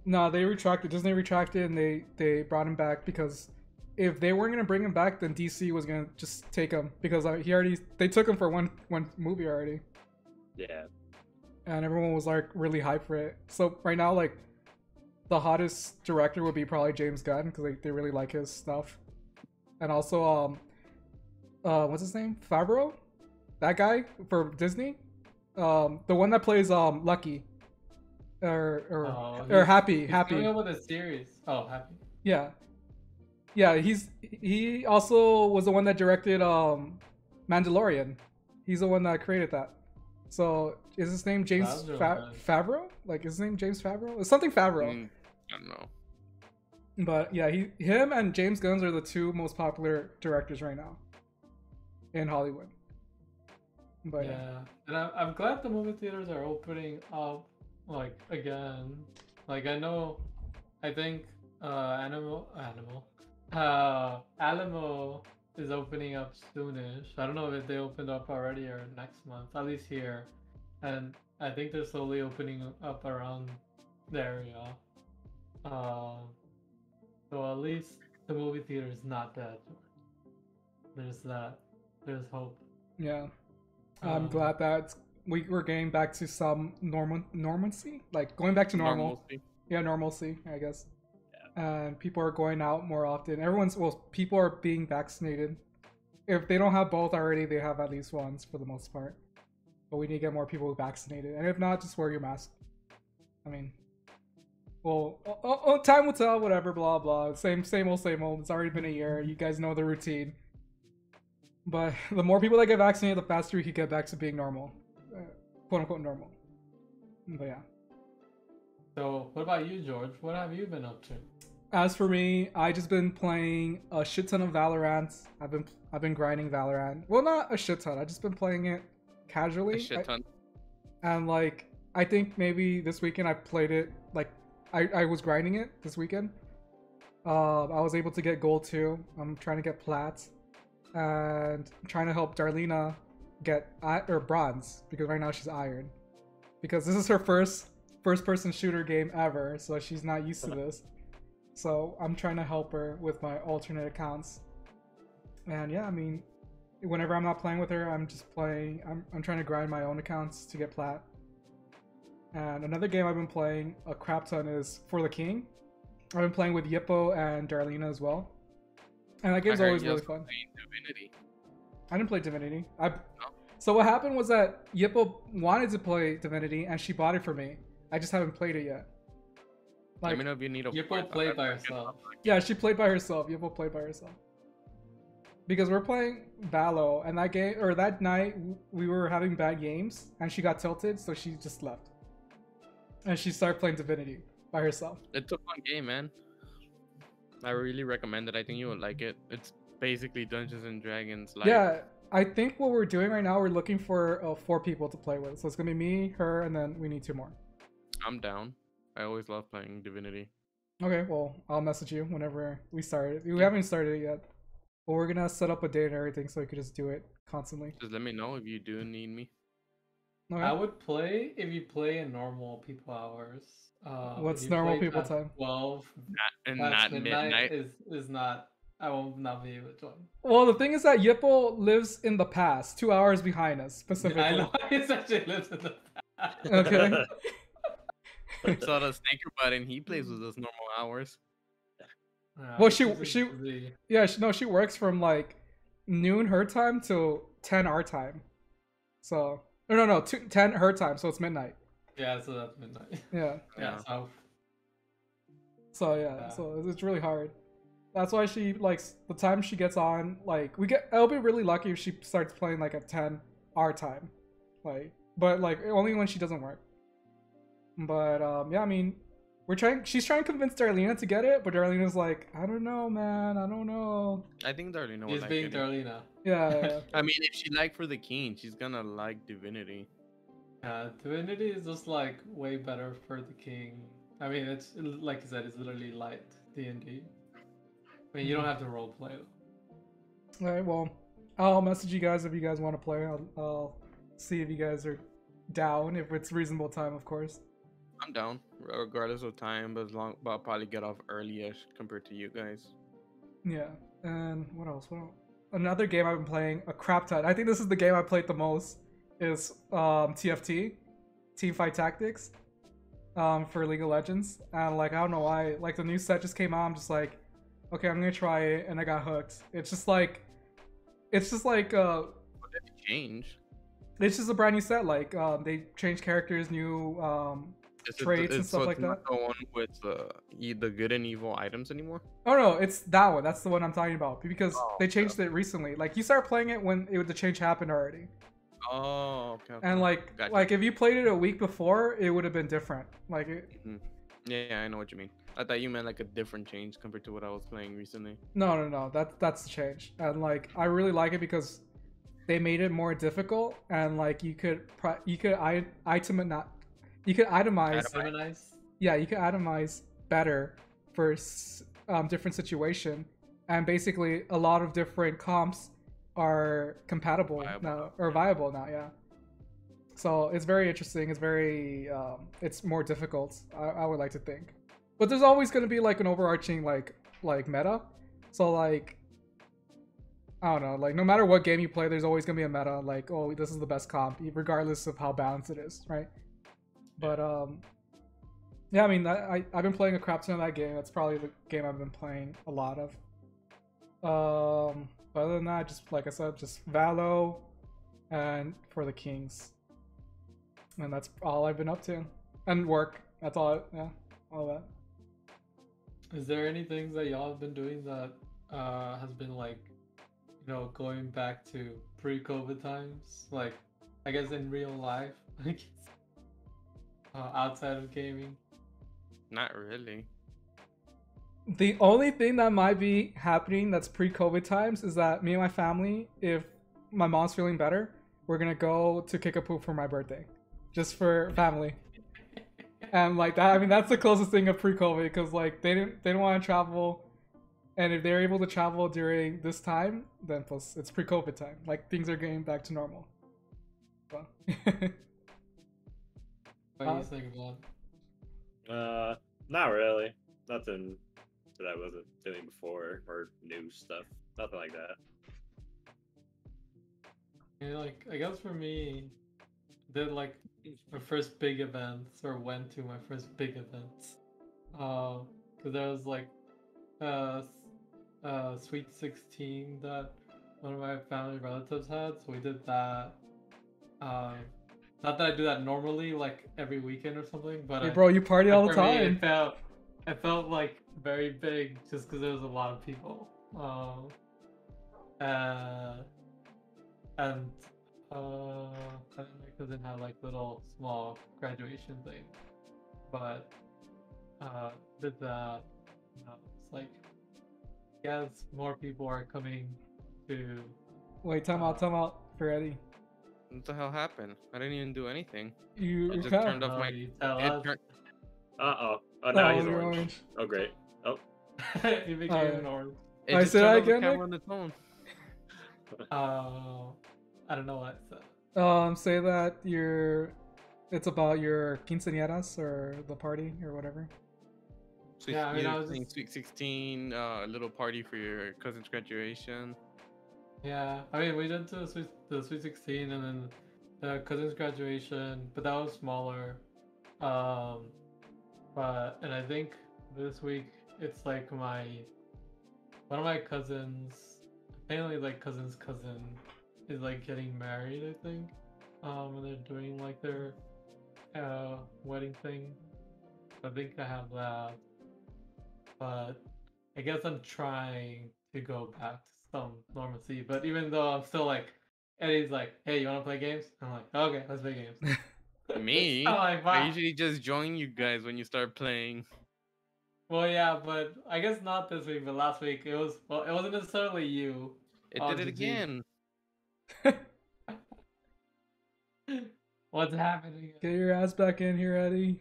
No, they retracted. Disney retracted, and they brought him back because if they weren't gonna bring him back, then DC was gonna just take him because they took him for one movie already. Yeah. And everyone was like really hyped for it. So right now, like, the hottest director would be probably James Gunn because they really like his stuff. And also, what's his name? Favreau, that guy for Disney, the one that plays Lucky, or Happy. Coming up with a series. Oh, Happy. Yeah. He also was the one that directed Mandalorian. He's the one that created that. So is his name James Favreau? Like, is his name James Favreau? It's something Favreau. I don't know. But yeah, him and James Gunn are the two most popular directors right now in Hollywood. But yeah. And I'm glad the movie theaters are opening up, like, again. Like, I think Alamo is opening up soonish. I don't know if they opened up already or next month, at least here. And I think they're slowly opening up around the area. So at least the movie theater is not dead. There's that. There's hope. Yeah. I'm glad that we're getting back to some normalcy. Like, going back to normal. Normalcy. Yeah, normalcy, I guess. Yeah. And people are going out more often. People are being vaccinated. If they don't have both already, they have at least once for the most part. But we need to get more people vaccinated. And if not, just wear your mask. I mean, well, time will tell, whatever, blah, blah. Same old. It's already been a year. You guys know the routine. But the more people that get vaccinated, the faster we can get back to being normal. Quote unquote normal. But yeah. So, what about you, George? What have you been up to? As for me, I just been playing a shit ton of Valorant. I've been grinding Valorant. Well, not a shit ton. I just been playing it casually. A shit ton. And like, I think maybe this weekend I played it. Like, I was grinding it this weekend. I was able to get gold too. I'm trying to get plat, and I'm trying to help Darlena get bronze because right now she's iron. Because this is her first-person shooter game ever, so she's not used to this. So I'm trying to help her with my alternate accounts. And yeah, I mean, whenever I'm not playing with her, I'm just playing. I'm trying to grind my own accounts to get plat. And another game I've been playing a crap ton is For the King. I've been playing with Yippo and Darlena as well. And that game's always really fun. Divinity. I didn't play Divinity. So what happened was that Yippo wanted to play Divinity and she bought it for me. I just haven't played it yet. Like, let me know if you need a Yippo played by herself. Yeah, she played by herself. Yippo played by herself. Because we're playing Valo, and that game or that night we were having bad games, and she got tilted, so she just left, and she started playing Divinity by herself. It's a fun game, man. I really recommend it. I think you would like it. It's basically Dungeons and Dragons. Like... Yeah, I think what we're doing right now, we're looking for 4 people to play with. So it's gonna be me, her, and then we need 2 more. I'm down. I always love playing Divinity. Okay, well, I'll message you whenever we start it. We haven't started it yet. But we're gonna set up a date and everything so we could just do it constantly. Just let me know if you do need me. Okay. I would play if you play in normal people hours. What's normal people time? 12. Not midnight. Is not. I will not be able to join. Well, the thing is that Yippo lives in the past, 2 hours behind us specifically. I know he actually lives in the past. Okay. So the Snakierbod and he plays with us normal hours. Well, she works from like noon her time till 10 our time. So no, 10 her time, so it's midnight. Yeah, so that's midnight. Yeah. Yeah. So it's really hard. That's why she likes the time she gets on. Like I'll be really lucky if she starts playing like at 10 our time, but only when she doesn't work. But yeah, I mean. She's trying to convince Darlena to get it, but Darlena's like, I don't know, man, I don't know. I think Darlena would like being Darlena. Yeah. I mean, if she like For the King, she's gonna like Divinity. Divinity is just like way better for the King. I mean, it's like you said, it's literally light D&D. I mean, you don't have to role play though. Alright, well, I'll message you guys if you guys want to play. I'll see if you guys are down, if it's reasonable time, of course. I'm down, regardless of time, but I'll probably get off early-ish compared to you guys. Yeah, and what else? Another game I've been playing a crap ton. I think this is the game I played the most. Is TFT, Teamfight Tactics, for League of Legends. And like I don't know why, like the new set just came out. I'm just like, okay, I'm gonna try it, and I got hooked. It's just like. What did it change? It's just a brand new set. Like they changed characters, new traits and stuff like that. Not the one with the good and evil items anymore? Oh no, it's that one. That's the one I'm talking about because they changed it recently. Like you started playing it when the change happened already. Oh, okay. And like if you played it a week before, it would have been different. Like it. Yeah, I know what you mean. I thought you meant like a different change compared to what I was playing recently. No. That's the change. And like I really like it because they made it more difficult, and like you could itemize. Yeah, you can itemize better for different situation, and basically a lot of different comps are compatible viable now. Yeah. So it's very interesting. It's very it's more difficult. I would like to think, but there's always going to be like an overarching like meta. So like. I don't know, like no matter what game you play, there's always gonna be a meta, like, oh, this is the best comp, regardless of how balanced it is, right? But yeah, I mean, I've been playing a crap ton of that game. That's probably the game I've been playing a lot of. But other than that, just like I said, just Valo and For the Kings, and that's all I've been up to, and work. That's all. All that. Is there any things that y'all have been doing that has been like, going back to pre-COVID times, like I guess in real life, outside of gaming? Not really. The only thing that might be happening that's pre-COVID times is that me and my family, if my mom's feeling better, we're gonna go to Kickapoo for my birthday, just for family. And like that, I mean, that's the closest thing of pre-COVID, because like they didn't want to travel. And if they're able to travel during this time, then plus it's pre-COVID time. Like things are getting back to normal. So. What do you think, Vlad? Not really. Nothing that I wasn't doing before or new stuff. Nothing like that. Yeah, like I guess for me, my first big events, or went to my first big events. Because there was like Sweet 16 that one of my family relatives had, so we did that. Not that I do that normally, like every weekend or something, but Hey, bro, you party all the for me, time. it felt like very big just because there was a lot of people. And my cousin had like little small graduation thing, but did that. It's like, yes, more people are coming to. Wait, time out for Eddie. What the hell happened? I didn't even do anything. You I just count. turned off my. You tell it us. turned- Uh-oh. Oh, now Oh, he's you're orange. orange. Oh, great. Oh. You became an orange. It I just said turned that off the again, Nick? camera on its own. I don't know what I said. Say that it's about your quinceañeras or the party or whatever. Sweet, Yeah, I mean, I was saying just- Sweet 16, a little party for your cousin's graduation. Yeah, I mean, we did the Sweet 16 and then the cousin's graduation, but that was smaller. And I think this week it's like one of my cousins, apparently like cousin's cousin, is like getting married. I think, and they're doing like their wedding thing. I think I have that, but I guess I'm trying to go back to some normalcy. But even though I'm still like, Eddie's like, "Hey, you want to play games?" I'm like, "Okay, let's play games." Me? I'm like, I wow. usually just join you guys when you start playing. Well, yeah, but I guess not this week, but last week it was. Well, it wasn't necessarily you. It Oh, did it did you- again. What's happening? Get your ass back in here, Eddie.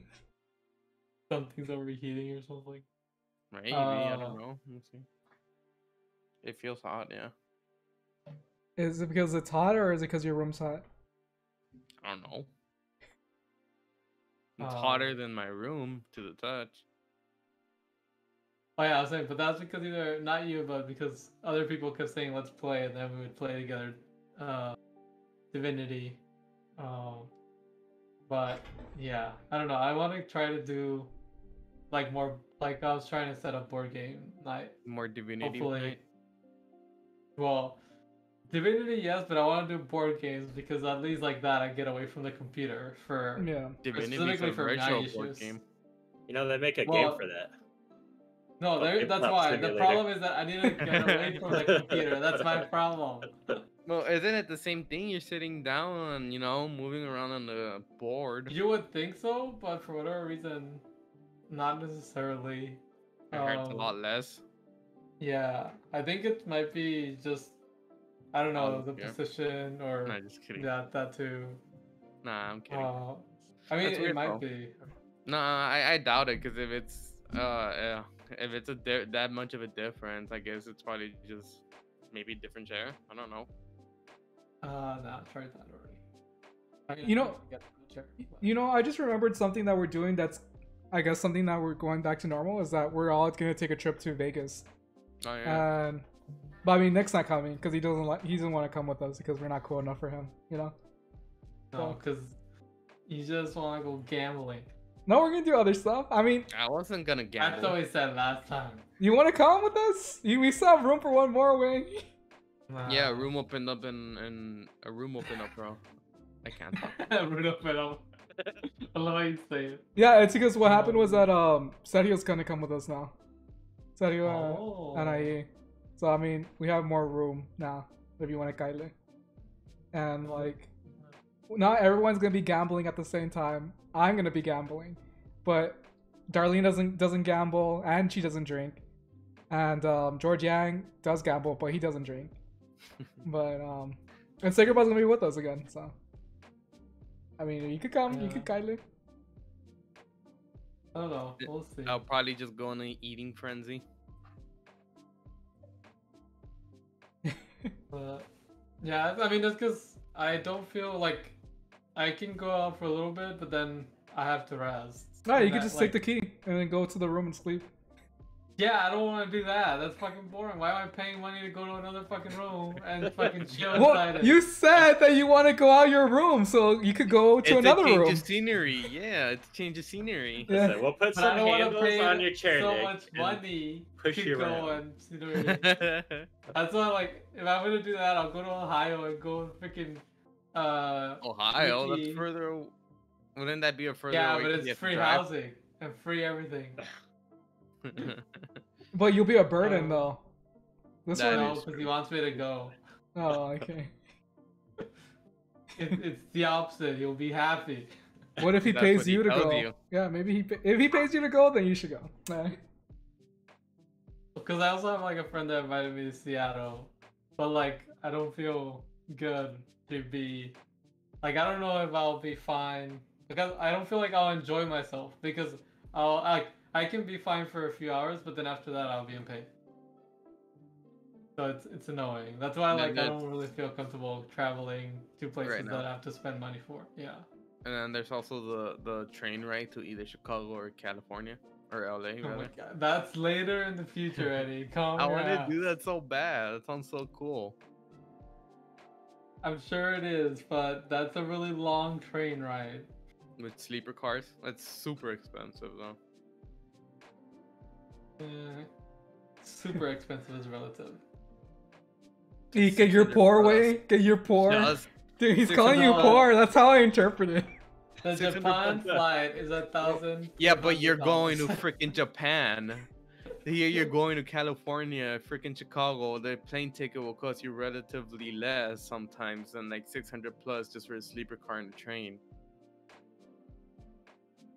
Something's overheating or something. Maybe, I don't know. Let's see. It feels hot, yeah. Is it because it's hot or is it because your room's hot? I don't know. It's hotter than my room to the touch. Oh yeah, I was saying, but that's because either not you, but because other people kept saying let's play, and then we would play together, Divinity. But yeah, I don't know. I want to try to do like more. Like I was trying to set up board game night. More Divinity Hopefully, night. well, Divinity yes, but I want to do board games because at least like that I get away from the computer for Yeah. Divinity's specifically a for virtual night board issues. game. You know, they make a game Well, for that. No, Oh, that's Tabletop why. The Simulator. problem is that I need to get away from the computer. That's my problem. Well, isn't it the same thing? You're sitting down and, moving around on the board. You would think so, but for whatever reason, not necessarily. It hurts a lot less. Yeah, I think it might be just, I don't know, the Yeah. position or Nah, just kidding. that too. Nah, I'm kidding. I mean, That's it weird, might though. be. Nah, I doubt it, because if it's that much of a difference, I guess it's probably just maybe different chair. I don't know. Nah, I tried that already. I mean, You I know- didn't get the chair, but- I just remembered something that we're doing that's, I guess, something that we're going back to normal is that we're all going to take a trip to Vegas. Oh, yeah. But I mean, Nick's not coming because he doesn't want to come with us because we're not cool enough for him, No, because you just want to go gambling. No, we're going to do other stuff. I mean, I wasn't gonna That's gamble. what we said last time. you want to come with us? We still have room for one more wing. Yeah, a room opened up and a room opened up, bro. I can't talk. Room open up. I love how you say it. Yeah, it's because what happened was that Sergio's going to come with us now. Sergio Oh. and IE. So I mean, we have more room now if you want to Kyle. And like, not everyone's gonna be gambling at the same time. I'm gonna be gambling, but Darlene doesn't gamble and she doesn't drink, and George Yang does gamble but he doesn't drink. But and Snakierbod's gonna be with us again. So I mean, you could come, you Yeah. could Kyle. I don't know. We'll see. I'll probably just go on an eating frenzy. But yeah, I mean, that's because I don't feel like I can go out for a little bit, but then I have to rest. No, you And could that, just take the key and then go to the room and sleep. Yeah, I don't want to do that. That's fucking boring. Why am I paying money to go to another fucking room and fucking chill Well, inside it? you said that you want to go out your room, so you could go to another It's a change room. of scenery. Yeah, it's a change of scenery. Yeah. Listen, we'll put But I some don't want to handles pay on your chair, so Nick, much and money push to you go around. and see the radio. That's why, like, if I'm gonna do that, I'll go to Ohio and go freaking Ohio, Ricky. that's further. Wouldn't that be a further? Yeah, away but 'cause it's you have to free drive? housing and free everything. But you'll be a burden though. This That one. No, is because he wants me to go. Oh, okay. It's the opposite. He'll be happy. What if he That's pays what he you to tells go? you. Yeah, maybe if he pays you to go, then you should go. Because I also have like a friend that invited me to Seattle, but like I don't feel good to be. Like I don't know if I'll be fine because I don't feel like I'll enjoy myself because I can be fine for a few hours, but then after that I'll be in pain. So it's annoying. That's why like I don't really feel comfortable traveling to places that I have to spend money for. Yeah. And then there's also the train ride to either Chicago or California or LA. Oh my Rather. god, that's later in the future, Eddie. Calm I your want to ass. do that so bad. That sounds so cool. I'm sure it is, but that's a really long train ride. With sleeper cars, that's super expensive though. Super expensive is relative. Get your poor way. Get your poor. Just Dude, he's calling you $600. poor. That's how I interpret it. The 600 Japan bucks. flight is $1,000. yeah, but you're going to freaking Japan. Here you're going to California, freaking Chicago. The plane ticket will cost you relatively less sometimes than like 600 plus just for a sleeper car and a train.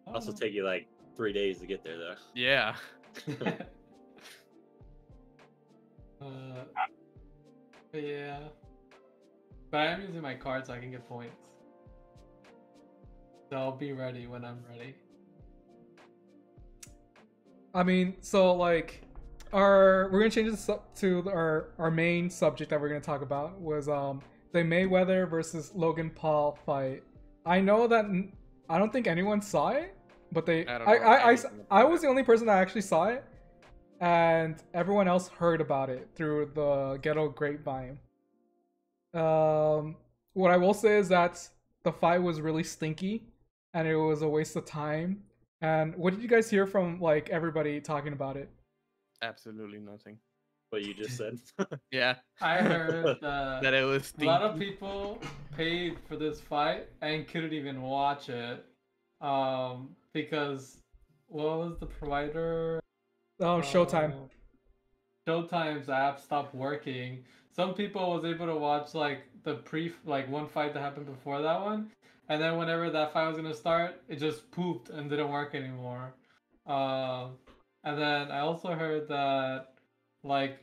Also take you like 3 days to get there though. Yeah. But yeah. But I am using my card so I can get points. So I'll be ready when I'm ready. I mean, so like, we're gonna change this up to our main subject that we're gonna talk about was the Mayweather versus Logan Paul fight. I know that I don't think anyone saw it, but I was the only person that actually saw it, and everyone else heard about it through the ghetto grapevine. What I will say is that the fight was really stinky, and it was a waste of time. And what did you guys hear from like everybody talking about it? Absolutely nothing. What you just said. Yeah. I heard That it was a lot of stinky. people paid for this fight and couldn't even watch it because what was the provider? Showtime. Showtime's app stopped working. Some people was able to watch like the one fight that happened before that one, and then whenever that fight was gonna start, it just pooped and didn't work anymore. And then I also heard that like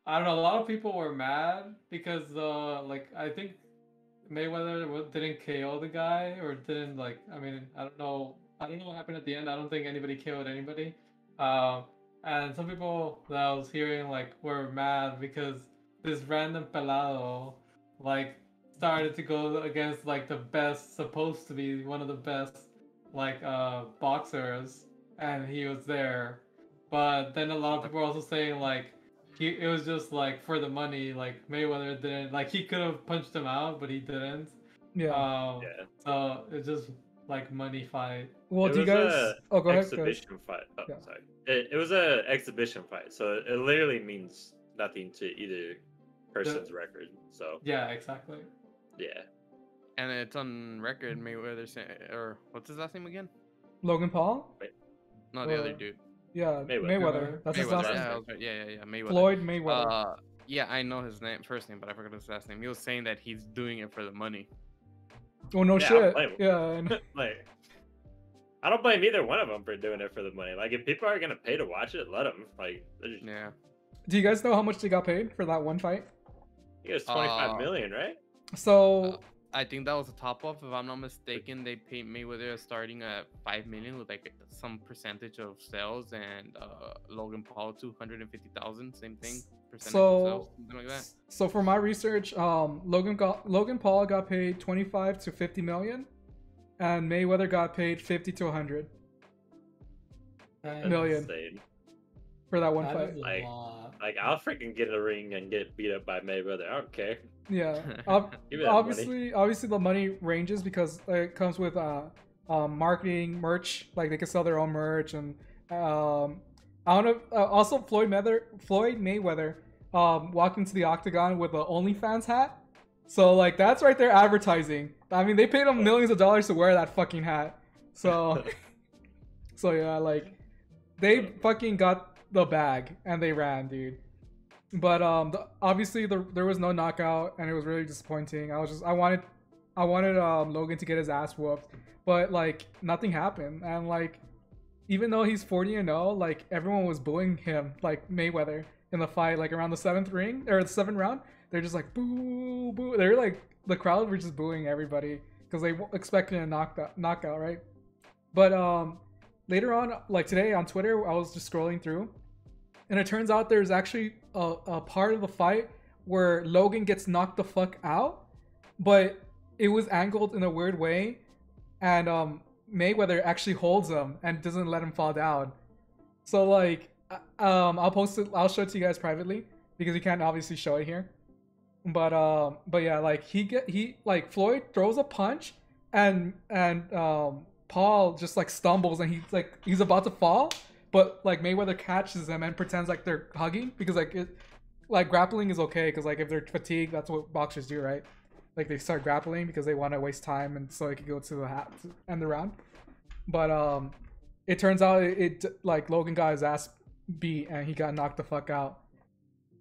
I don't know, a lot of people were mad because like I think Mayweather didn't KO the guy or didn't like I don't know what happened at the end. I don't think anybody KO'd anybody. And some people that I was hearing like were mad because this random pelado like started to go against like the best, supposed to be one of the best like boxers, and he was there. But then a lot of people are also saying like it was just like for the money, like Mayweather didn't like he could have punched him out, but he didn't. Yeah. Yeah. So it's just like money fight. Well, It do you was guys? a Oh, go ahead. Go ahead. exhibition fight. Oh, Yeah. sorry. It was a exhibition fight, so it literally means nothing to either person's record. So Yeah, exactly. yeah. And it's on record, Mayweather saying, or what's his last name again? Logan Paul? No, the other dude. Yeah, Mayweather. Mayweather. That's his Mayweather. last Yeah, I name. was right. Yeah, Mayweather. Floyd Mayweather. Yeah, I know his first name, but I forgot his last name. He was saying that he's doing it for the money. Oh no Yeah, I shit. blame him. Yeah. Like, I don't blame either one of them for doing it for the money. Like, if people are gonna pay to watch it, let them. Like, they're just, Yeah. Do you guys know how much they got paid for that one fight? it was 25 million, right? So I think that was the top off. If I'm not mistaken, they paid Mayweather starting at 5 million with like some percentage of sales, and Logan Paul 250,000, same thing, percentage of sales, something like that. So for my research, Logan Paul got paid 25 to 50 million, and Mayweather got paid 50 to 100. That's Million. insane. for that one That fight. is a Like- lot. Like I'll freaking get in the ring and get beat up by Mayweather. I don't care. Yeah. Give me that money. Obviously the money ranges because it comes with marketing, merch. Like they can sell their own merch, and I don't know. Also, Floyd Mayweather walking to the octagon with an OnlyFans hat. So like that's right there advertising. I mean, they paid him millions of dollars to wear that fucking hat. So so yeah, like they fucking got the bag and they ran, dude. But obviously there was no knockout and it was really disappointing. I wanted Logan to get his ass whooped, but like nothing happened. And like even though he's 40-0, like everyone was booing him, like Mayweather in the fight, like around the 7th round. They're just like boo boo. They're like the crowd were just booing everybody because they expected a knockout, right? But later on, like today on Twitter, I was just scrolling through, and it turns out there's actually a part of the fight where Logan gets knocked the fuck out, but it was angled in a weird way, and Mayweather actually holds him and doesn't let him fall down. So like, I'll show it to you guys privately because you can't obviously show it here. But yeah, like Floyd throws a punch and Paul just like stumbles and he's about to fall, but like Mayweather catches him and pretends like they're hugging because like grappling is okay because like if they're fatigued, that's what boxers do, right? Like they start grappling because they want to waste time and so they can go to the hat to end the round. But it turns out it like Logan got his ass beat and he got knocked the fuck out.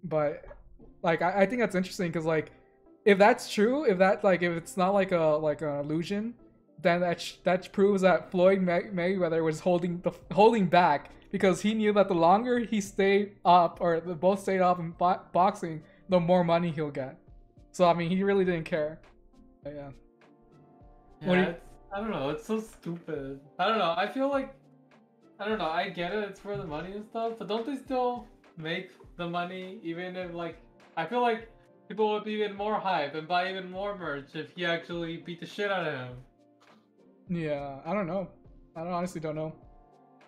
But like I think that's interesting because like if that's true, if it's not like an illusion, then that proves that Floyd Mayweather was holding back because he knew that the longer he stayed up or they both stayed up in boxing, the more money he'll get. So I mean, he really didn't care. But, yeah. Yeah, I don't know. It's so stupid. I don't know. I feel like I get it. It's for the money and stuff, but don't they still make the money even if like? I feel like people would be even more hype and buy even more merch if he actually beat the shit out of him. Yeah, I don't know. I honestly don't know.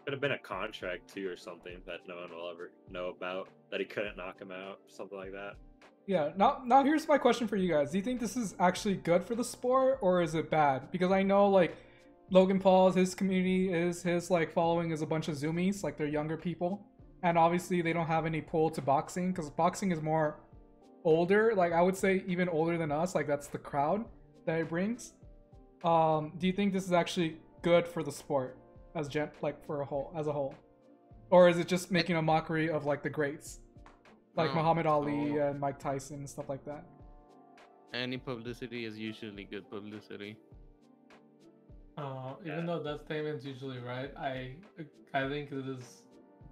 Could have been a contract too or something that no one will ever know about, that he couldn't knock him out, something like that. Yeah, now here's my question for you guys. Do you think this is actually good for the sport or is it bad? Because I know like Logan Paul's, his community his like following is a bunch of zoomies, like they're younger people. And obviously they don't have any pull to boxing because boxing is more older, like I would say even older than us, like that's the crowd that it brings. Do you think this is actually good for the sport as a whole? Or is it just making a mockery of like the greats? Like Muhammad Ali and Mike Tyson and stuff like that. Any publicity is usually good publicity. Even though that statement's usually right, I think it is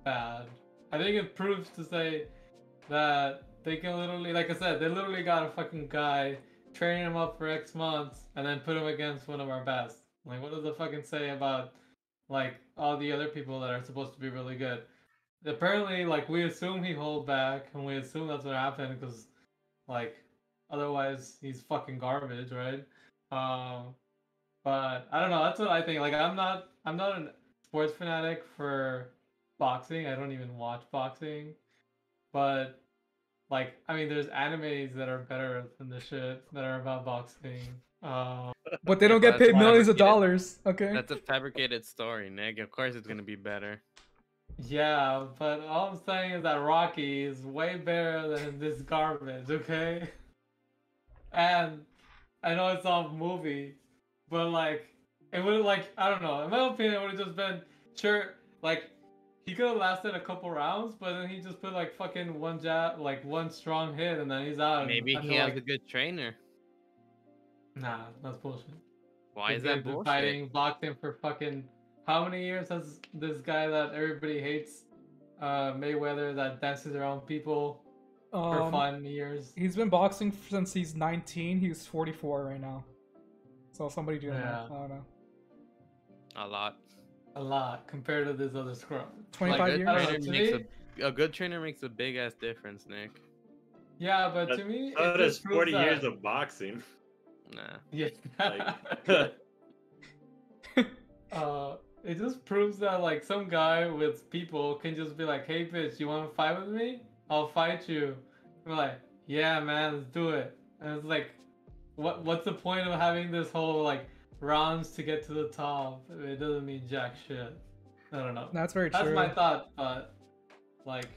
bad. I think it proves to say that they can literally, like I said, they literally got a fucking guy, training him up for X months, and then put him against one of our best. Like, what does it fucking say about, like, all the other people that are supposed to be really good? Apparently, like, we assume he hold back, and we assume that's what happened, because, like, otherwise he's fucking garbage, right? But I don't know, that's what I think. Like, I'm not a sports fanatic for boxing. I don't even watch boxing. But like, I mean, there's animes that are better than the shit that are about boxing. But they don't get paid millions of dollars. Okay. That's a fabricated story, Nick. Of course it's gonna be better. Yeah, but all I'm saying is that Rocky is way better than this garbage, okay? And I know it's all movie, but like, it would like, I don't know. In my opinion, it would have just been sure, like. He could have lasted a couple rounds, but then he just put like fucking one jab, like one strong hit, and then he's out. Maybe he has a good trainer. Nah, that's bullshit. Why is that bullshit? Fighting, boxing for fucking how many years has this guy that everybody hates, Mayweather, that dances around people for fun years? He's been boxing since he's 19. He's 44 right now. So somebody doing that. I don't know. A lot compared to this other scrum. 25 years. A good trainer makes a big ass difference, Nick. Yeah, but to me, so does 40 years of boxing. Nah. Yeah. it just proves that like some guy with people can just be like, "Hey, bitch, you want to fight with me? I'll fight you." And we're like, "Yeah, man, let's do it." And it's like, what's the point of having this whole like rounds to get to the top? It doesn't mean jack shit. I don't know. That's very true. That's my thought, but like,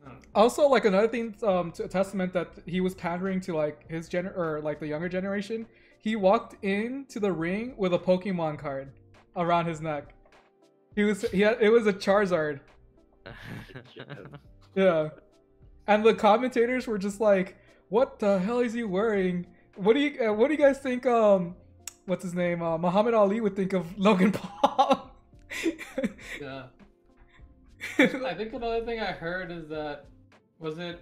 I don't know. Also, like another thing, to a testament that he was pandering to like his or like the younger generation. He walked into the ring with a Pokemon card around his neck. It was a Charizard. Yeah, and the commentators were just like, "What the hell is he wearing? What do you guys think? What's his name? Muhammad Ali would think of Logan Paul." Yeah. I think another thing I heard is that what is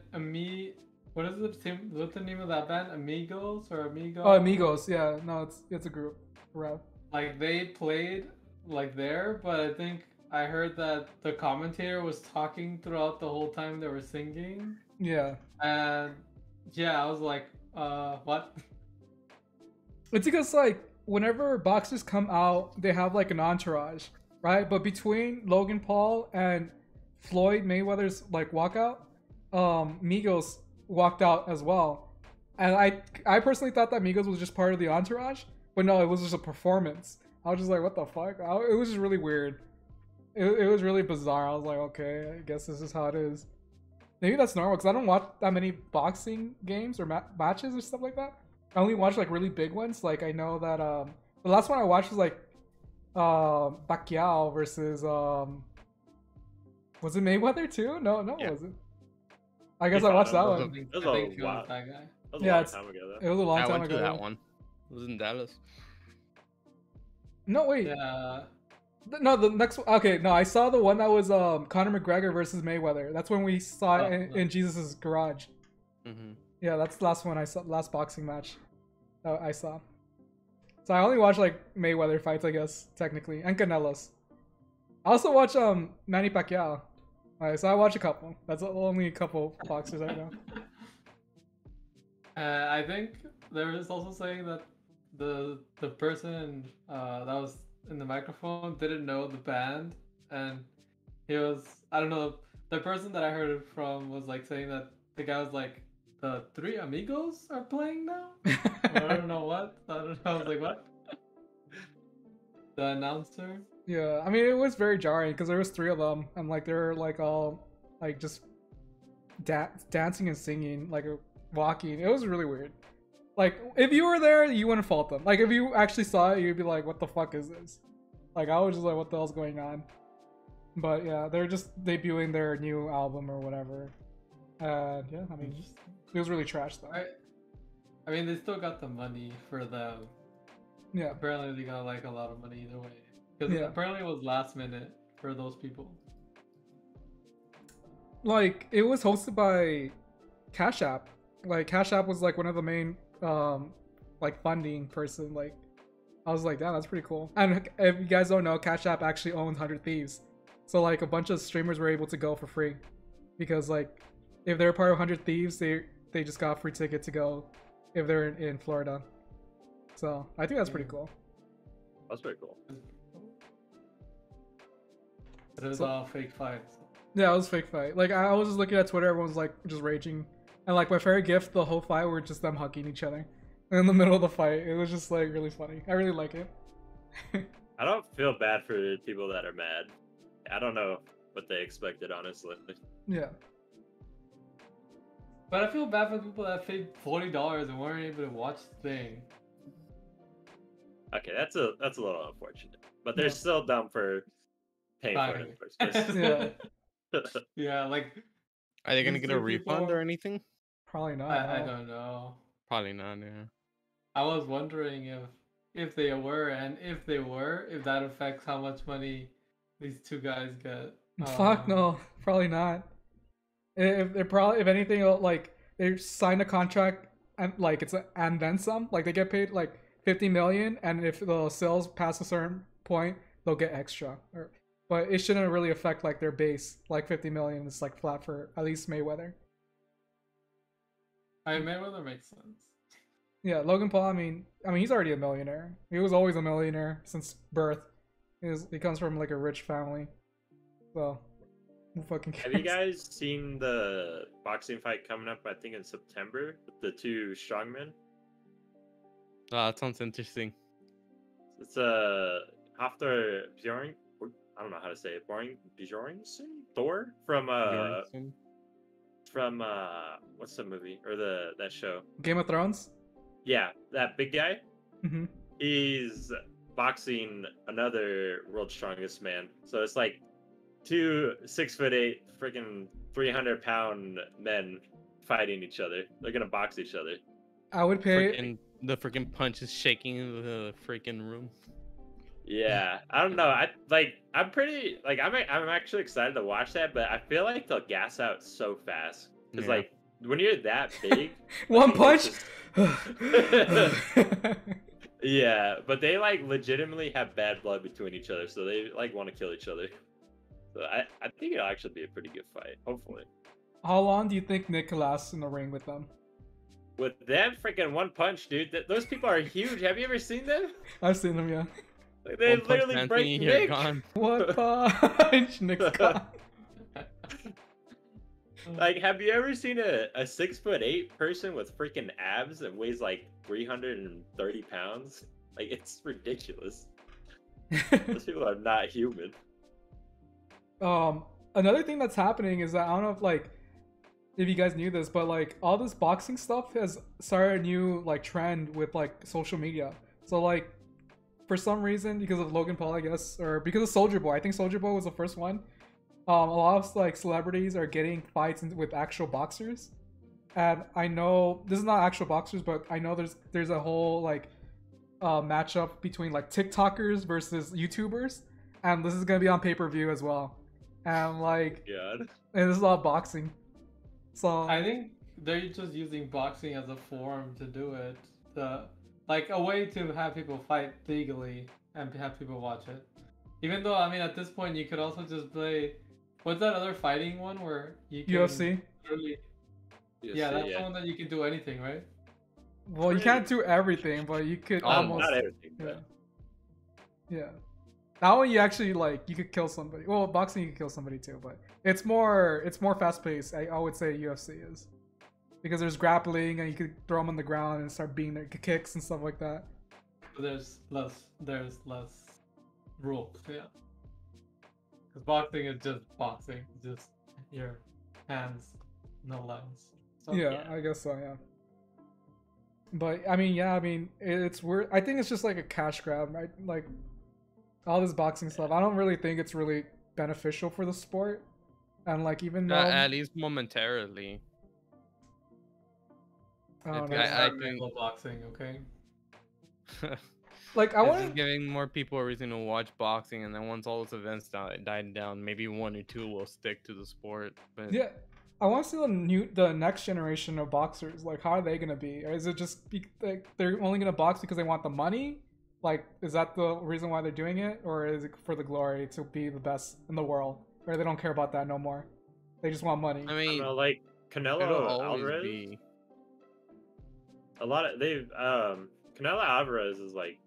what's the name of that band? Amigos or Amigo? Oh, Amigos. Yeah, no, it's a group. Rap. Like they played like there, but I think I heard that the commentator was talking throughout the whole time they were singing. Yeah. And yeah, I was like, what? It's because like whenever boxers come out, they have like an entourage, right? But between Logan Paul and Floyd Mayweather's like walkout, Migos walked out as well. And I personally thought that Migos was just part of the entourage, but no, it was just a performance. I was just like, what the fuck? It was just really weird. It was really bizarre. I was like, okay, I guess this is how it is. Maybe that's normal because I don't watch that many boxing games or matches or stuff like that. I only watch like really big ones. Like I know that the last one I watched was like Pacquiao versus was it Mayweather too? No, Yeah. it wasn't. I guess I watched that one. I think That was it a was while. that guy. That was a Yeah, long it's- time ago, It though. was a long I time went ago. to that one. It was in Dallas. No, wait. Yeah. No, the next one. Okay, no, I saw the one that was Conor McGregor versus Mayweather. That's when we saw it in Jesus's garage. Mm-hmm. Yeah, that's the last one I saw. Last boxing match that I saw. So I only watch like Mayweather fights, I guess, technically, and Canelos. I also watch Manny Pacquiao. Alright, so I watch a couple. That's only a couple boxers I know. I think there was also saying that the person that was in the microphone didn't know the band, and he was, I don't know, the person that I heard it from was like saying that the guy was like, the three amigos are playing now? Or I don't know what. I was like, what? The announcer? Yeah, I mean it was very jarring because there was three of them, and like they're like all like just dancing and singing, like walking. It was really weird. Like if you were there, you wouldn't fault them. Like if you actually saw it, you'd be like, "What the fuck is this?" Like I was just like, "What the hell's going on?" But yeah, they're just debuting their new album or whatever. And yeah, I mean, it was really trash though. I mean, they still got the money for them. Yeah, Apparently, they got like a lot of money either way. Because Yeah. apparently, it was last minute for those people. like it was hosted by Cash App. Like Cash App was like one of the main like funding person. Like I was like, damn, that's pretty cool. And if you guys don't know, Cash App actually owns 100 Thieves. So like a bunch of streamers were able to go for free because like if they're part of 100 Thieves, they just got a free ticket to go if they're in Florida. So I think that's pretty cool. That's pretty cool. But it was So- all fake fights. Yeah, it was a fake fight. Like I was just looking at Twitter, everyone's like just raging, and like my favorite gift, the whole fight were just them hugging each other in the middle of the fight. It was just like really funny. I really like it. I don't feel bad for people that are mad. I don't know what they expected, honestly. Yeah. But I feel bad for people that paid $40 and weren't able to watch the thing. Okay, that's a little unfortunate, but they're Yeah. still dumb for paying for it in the first place. Yeah. Yeah, like Are they gonna These get a two refund people- or anything? Probably not. I no. don't know. Probably not. Yeah. I was wondering if they were, and if they were, if that affects how much money these two guys get. Fuck no, probably not. If they're probably, if anything, like they sign a contract and like it's and then some. Like they get paid like 50 million, and if the sales pass a certain point, they'll get extra. But it shouldn't really affect like their base. Like 50 million is like flat for at least Mayweather. I mean, Mayweather makes sense. Yeah, Logan Paul. I mean, he's already a millionaire. He was always a millionaire since birth. He comes from like a rich family, so who fucking cares? Have you guys seen the boxing fight coming up? I think in September with the two strongmen. That sounds interesting. It's after Bjorn. I don't know how to say it. Bjornsson Thor from Bjornsson? what's the movie or that show? Game of Thrones. Yeah, that big guy. Mm-hmm. He's boxing another world's strongest man. So it's like 2 6'8", freaking 300-pound men fighting each other. They're gonna box each other. I would pay. The freaking punch is shaking the freaking room. Yeah, I don't know. I'm pretty like I'm actually excited to watch that, but I feel like they'll gas out so fast because Yeah. like when you're that big, One like, punch. it's yeah, but they like legitimately have bad blood between each other, so they like want to kill each other. So I think it'll actually be a pretty good fight, hopefully. How long do you think Nick can last in the ring with them? With them, freaking one punch, dude. Those people are huge. Have you ever seen them? I've seen them, yeah. Like, they One punch literally break Anthony, you're Nick. gone. What punch? Nick's gone. Like, have you ever seen a 6'8" person with freaking abs and weighs like 330 pounds? Like, it's ridiculous. Those people are not human. Another thing that's happening is that I don't know if you guys knew this, but like all this boxing stuff has started a new like trend with like social media. So like for some reason, because of Logan Paul, I guess, or because of Soldier Boy, I think Soldier Boy was the first one. A lot of like celebrities are getting fights with actual boxers, and I know this is not actual boxers, but I know there's a whole like matchup between like TikTokers versus YouTubers, and this is gonna be on pay-per-view as well. And like, God. and this is all boxing. So I think they're just using boxing as a form to do it, like a way to have people fight legally and have people watch it. Even though, I mean, at this point, you could also just play. What's that other fighting one where you can UFC? Really, yeah, that's the one that you can do anything, right? Well, you can't do everything, but you could almost. Not everything. Yeah. But... Yeah. That one you actually like you could kill somebody. Well, boxing you could kill somebody too, but it's more fast paced. I would say UFC is because there's grappling and you could throw them on the ground and start beating their kicks and stuff like that. There's less rules, yeah. Because boxing is just boxing, just your hands, no lines. So, Yeah, I guess so. Yeah. But I mean, it's weird. I think it's just like a cash grab, right? Like all this boxing stuff. I don't really think it's really beneficial for the sport. And like even though At least momentarily. I don't If know. I I think- boxing, okay? Like I It's want just giving more people a reason to watch boxing, and then once all those events died down, maybe 1 or 2 will stick to the sport. But yeah, I want to see the next generation of boxers. Like, how are they gonna be? Or is it just like they're only gonna box because they want the money? Like, is that the reason why they're doing it, or is it for the glory to be the best in the world? Or they don't care about that no more? They just want money. I I mean, don't know, like it'll Canelo always Alvarez. be. A lot of they've Canelo Alvarez is like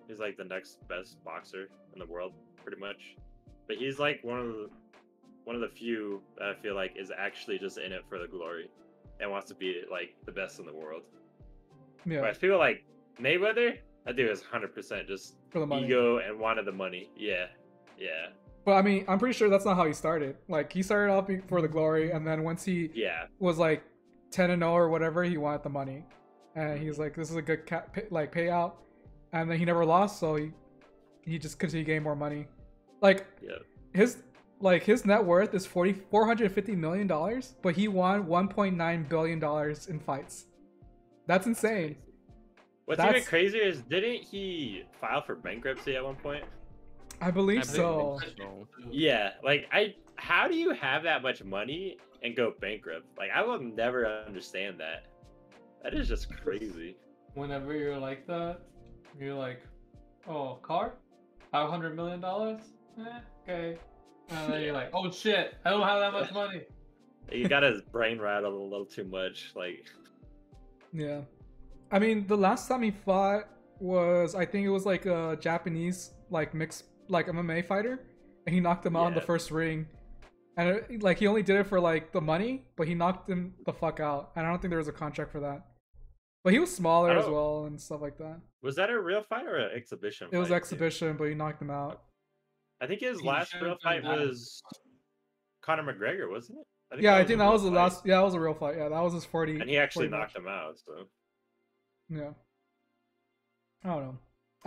he's like the next best boxer in the world, pretty much. But he's like one of the few that I feel like is actually just in it for the glory and wants to be like the best in the world. Yeah, Whereas people like Mayweather, that dude is 100% just for the money. ego and wanted the money. Yeah. But I mean, I'm pretty sure that's not how he started. Like, he started off for the glory, and then once he Yeah. was like 10-0 or whatever, he wanted the money, and he's like, "This is a good payout," and then he never lost, so he just continued getting more money. Like Yeah. his net worth is $450 million, but he won $1.9 billion in fights. That's insane. What's even crazier is didn't he file for bankruptcy at one point? I believe I so. think so. Yeah, like how do you have that much money and go bankrupt? Like I will never understand that. That is just crazy. Whenever you're like that, you're like, oh, car? $500 million? Okay. And then you're like, oh shit, I don't have that much money. He got his brain rattled a little too much. Like, Yeah. I mean, the last time he fought was, I think it was like a Japanese like mixed like MMA fighter, and he knocked him out in the Yeah. first ring. And like he only did it for like the money, but he knocked him the fuck out. And I don't think there was a contract for that. But he was smaller I as don't- well and stuff like that. Was that a real fight or an exhibition? It was fight, too? exhibition, but he knocked him out. I think his He last should've real done fight that. was Conor McGregor, wasn't it? Yeah, I think that a was the real fight. last. Yeah, that was a real fight. Yeah, that was his 40. And he actually 40 knocked match. him out. So Yeah. I don't know.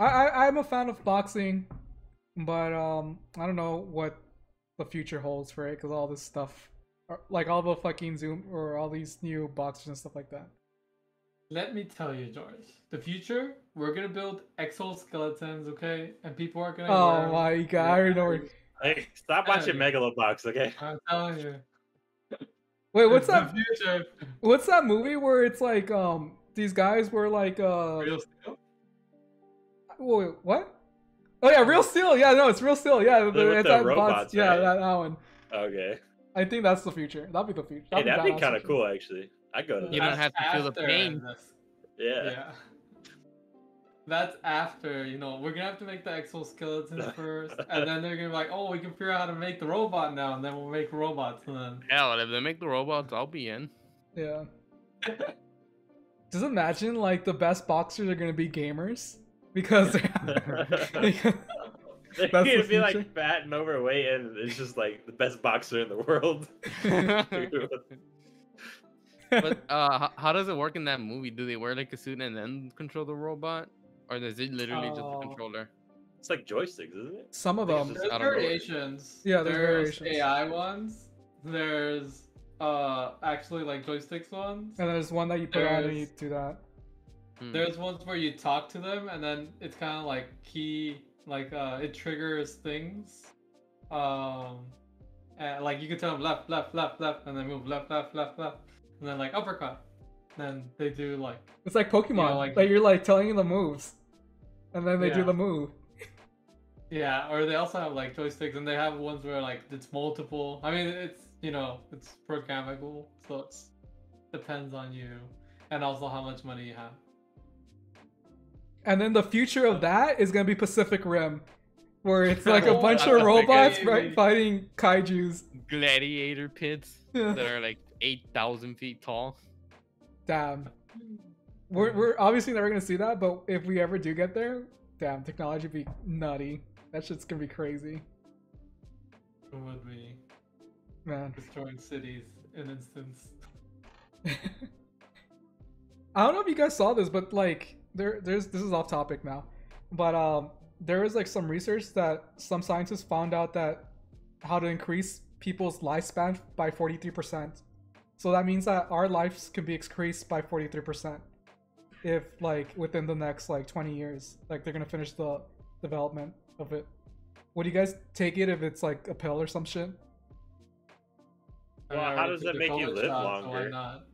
I'm a fan of boxing, but I don't know what the future holds for it because all this stuff, like all the fucking Zoom or all these new boxers and stuff like that. Let me tell you, George. The future, we're gonna build exoskeletons, okay? And people are gonna. Oh my god! I already know. Where... hey, stop watching Megalobox, okay? I'm telling you. Wait, what's It's that? the future. What's that movie where it's like these guys were like Real Steel? Wait, what? Oh yeah, Real Steel. Yeah, no, it's Real Steel. Yeah, With it's the that robots, Yeah, right? that one. Okay. I think that's the future. That'd be the future. Hey, that'd be badass kind of future. cool, actually. I'd go to You don't that. have to feel the After pain. this. Yeah. Yeah. That's after, we're gonna have to make the exoskeletons first, and then they're gonna be like, oh, we can figure out how to make the robot now, and then we'll make robots, and then. Hell, if they make the robots, I'll be in. Yeah. Just imagine like the best boxers are gonna be gamers because They're That's gonna the be like future. fat and overweight, and it's just like the best boxer in the world. But how does it work in that movie? Do they wear like a suit and then control the robot, or is it literally just a Oh. controller? It's like joysticks, isn't it? some of I think them. it's There's I don't know. variations. Yeah, there's variations. AI ones. There's actually like joysticks ones. And there's one that you put on and you There's- do that. Hmm. There's ones where you talk to them, and then it's kind of like it triggers things. And, like you can tell them left, left, left, left, and then move left, left, left, left, and then like uppercut. Then they do like It's like Pokemon. like- like you're like telling them the moves, and then they do Yeah. the move. yeah, or they also have like joysticks, and they have ones where like it's multiple. I mean, it's it's programmable, so it depends on you, and also how much money you have. And then the future of that is gonna be Pacific Rim, where it's like a Oh, bunch I of don't think robots I- fighting kaiju's. Gladiator pits Yeah. that are like 8,000 feet tall. Damn. We're obviously never gonna see that, but if we ever do get there, damn, technology would be nutty. That shit's gonna be crazy, It would be man. destroying cities in instance. I don't know if you guys saw this, but like there's this is off topic now, but there was like some research that some scientists found out that how to increase people's lifespan by 43%. So that means that our lives can be increased by 43% if like within the next like 20 years, like they're gonna finish the development of it. Would you guys take it if it's like a pill or some shit? Well, I how already does took that the make you COVID live shot, so why longer? not?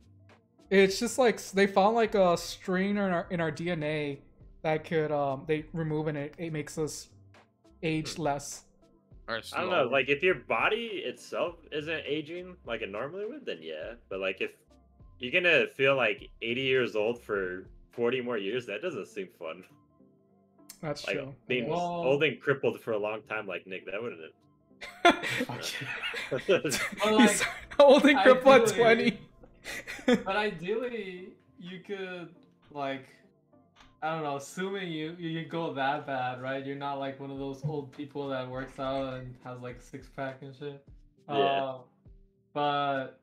It's just like they found like a strain in our DNA that could they remove and it makes us age less. Or I don't know. slower. Like, if your body itself isn't aging like it normally would, then yeah. But like, if you're gonna feel like 80 years old for 40 more years, that doesn't seem fun. That's Like true. being Well- old and crippled for a long time, like Nick, that wouldn't. But, like, He's old and crippled at ideally- 20. But ideally, you could like, I don't know, assuming you go that bad, right? You're not like one of those old people that works out and has like six pack and shit. Yeah. But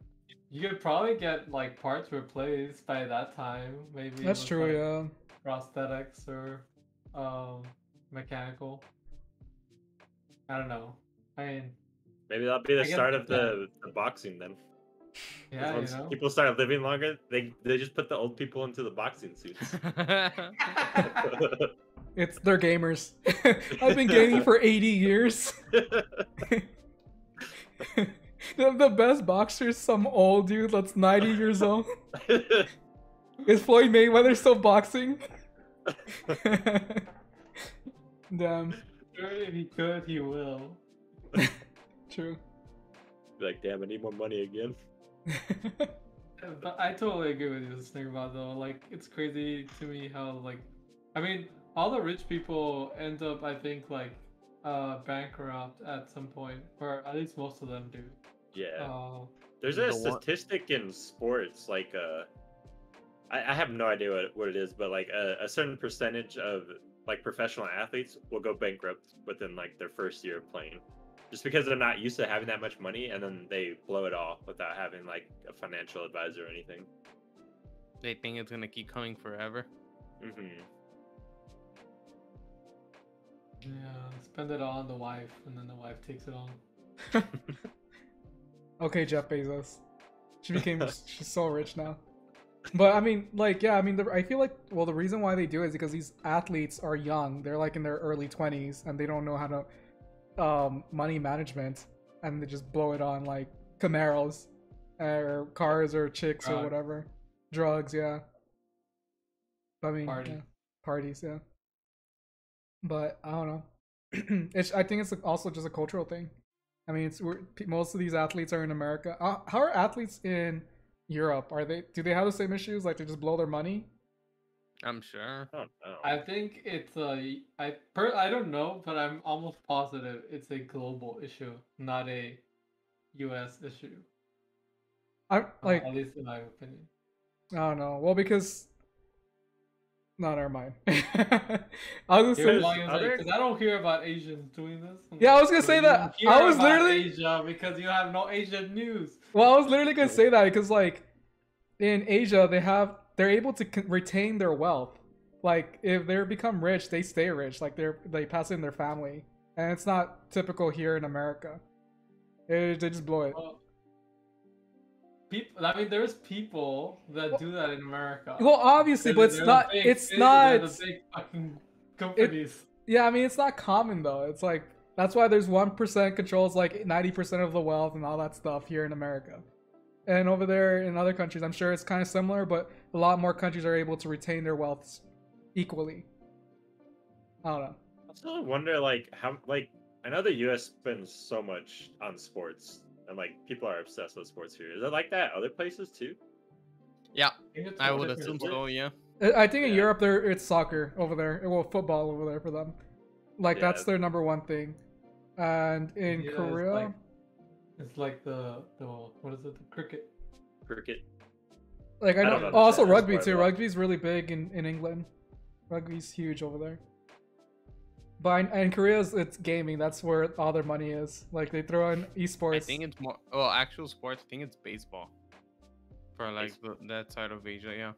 you could probably get like parts replaced by that time, maybe. That's with, true, like, yeah. prosthetics or mechanical. I don't know. I mean, Maybe that'll be the I guess start of that- the boxing then. 'Cause yeah, once you know. people start living longer, they just put the old people into the boxing suits. It's they're gamers. I've been gaming for 80 years. The best boxer is some old dude that's 90 years old. Is Floyd Mayweather still boxing? Damn. Sure, if he could, he will. True. Be like, damn, I need more money again. But I totally agree with you, Snakierbod, though. Like, it's crazy to me how, like, I mean, all the rich people end up, I think, like, bankrupt at some point, or at least most of them do. Yeah. There's The a one- statistic in sports, like I have no idea what it is, but like a certain percentage of like professional athletes will go bankrupt within like their first year of playing, just because they're not used to having that much money, and then they blow it all without having like a financial advisor or anything. They think it's gonna keep coming forever. Yeah, spend it all on the wife, and then the wife takes it all. Okay, Jeff Bezos. She's so rich now. But I mean, like, yeah, I mean, I feel like, well, the reason why they do it is because these athletes are young. They're like in their early 20s, and they don't know how to money management, and they just blow it on like Camaros or cars or chicks or whatever. Drugs, yeah. I mean, Party. yeah. Parties, yeah. But I don't know. I think it's also just a cultural thing. I mean, most of these athletes are in America. How are athletes in Europe? Do they have the same issues? Like they just blow their money? I'm sure. I don't know. I think it's I don't know, but I'm almost positive it's a global issue, not a U.S. issue. At least in my opinion. I don't know. Well, because no, never mind. I was gonna say, Because I don't hear about Asians doing this. Yeah, I was gonna say that. I was literally Asia because you have no Asian news. Well, I was literally gonna say that because like in Asia they're able to retain their wealth. Like if they become rich, they stay rich. Like they pass it in their family, and it's not typical here in America. They just blow it. Well, there's people that do that in America. Well, obviously, but it's not. They're the big fucking companies. Yeah, I mean, it's not common though. It's like that's why there's 1% controls like 90% of the wealth and all that stuff here in America. And over there in other countries, I'm sure it's kind of similar, but a lot more countries are able to retain their wealth equally. I don't know. I still wonder, like, how, like, I know the U.S. spends so much on sports, and like people are obsessed with sports here. Is it like that other places too? Yeah, I would assume so. Yeah. I think in Europe, it's soccer over there. Well, football over there for them. Like that's their number one thing. And in Korea, it's like the what is it? The cricket. Cricket. Like I know. Also rugby too. Rugby's really big in England. Rugby's huge over there. But in Korea, it's gaming. That's where all their money is. Like they throw in esports. I think it's more. Well, actual sports. I think it's baseball. For like that side of Asia, yeah.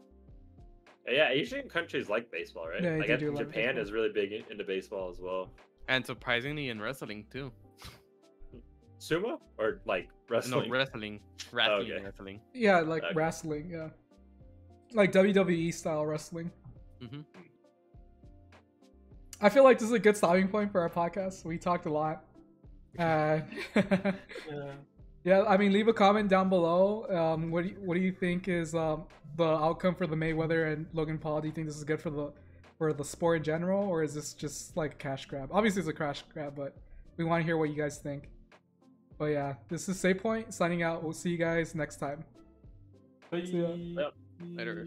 Yeah, Asian countries like baseball, right? Yeah, like I think Japan is really big into baseball as well. And surprisingly in wrestling too. Sumo or like wrestling? No, wrestling. Wrestling. Yeah, like wrestling. Yeah, like WWE style wrestling. I feel like this is a good stopping point for our podcast. We talked a lot. Yeah, I mean, leave a comment down below. What do you think is the outcome for the Mayweather and Logan Paul? Do you think this is good for the sport in general, or is this just like a cash grab? Obviously, it's a cash grab, but we want to hear what you guys think. But yeah, this is SavePoint signing out. We'll see you guys next time. Bye. Yep. Later.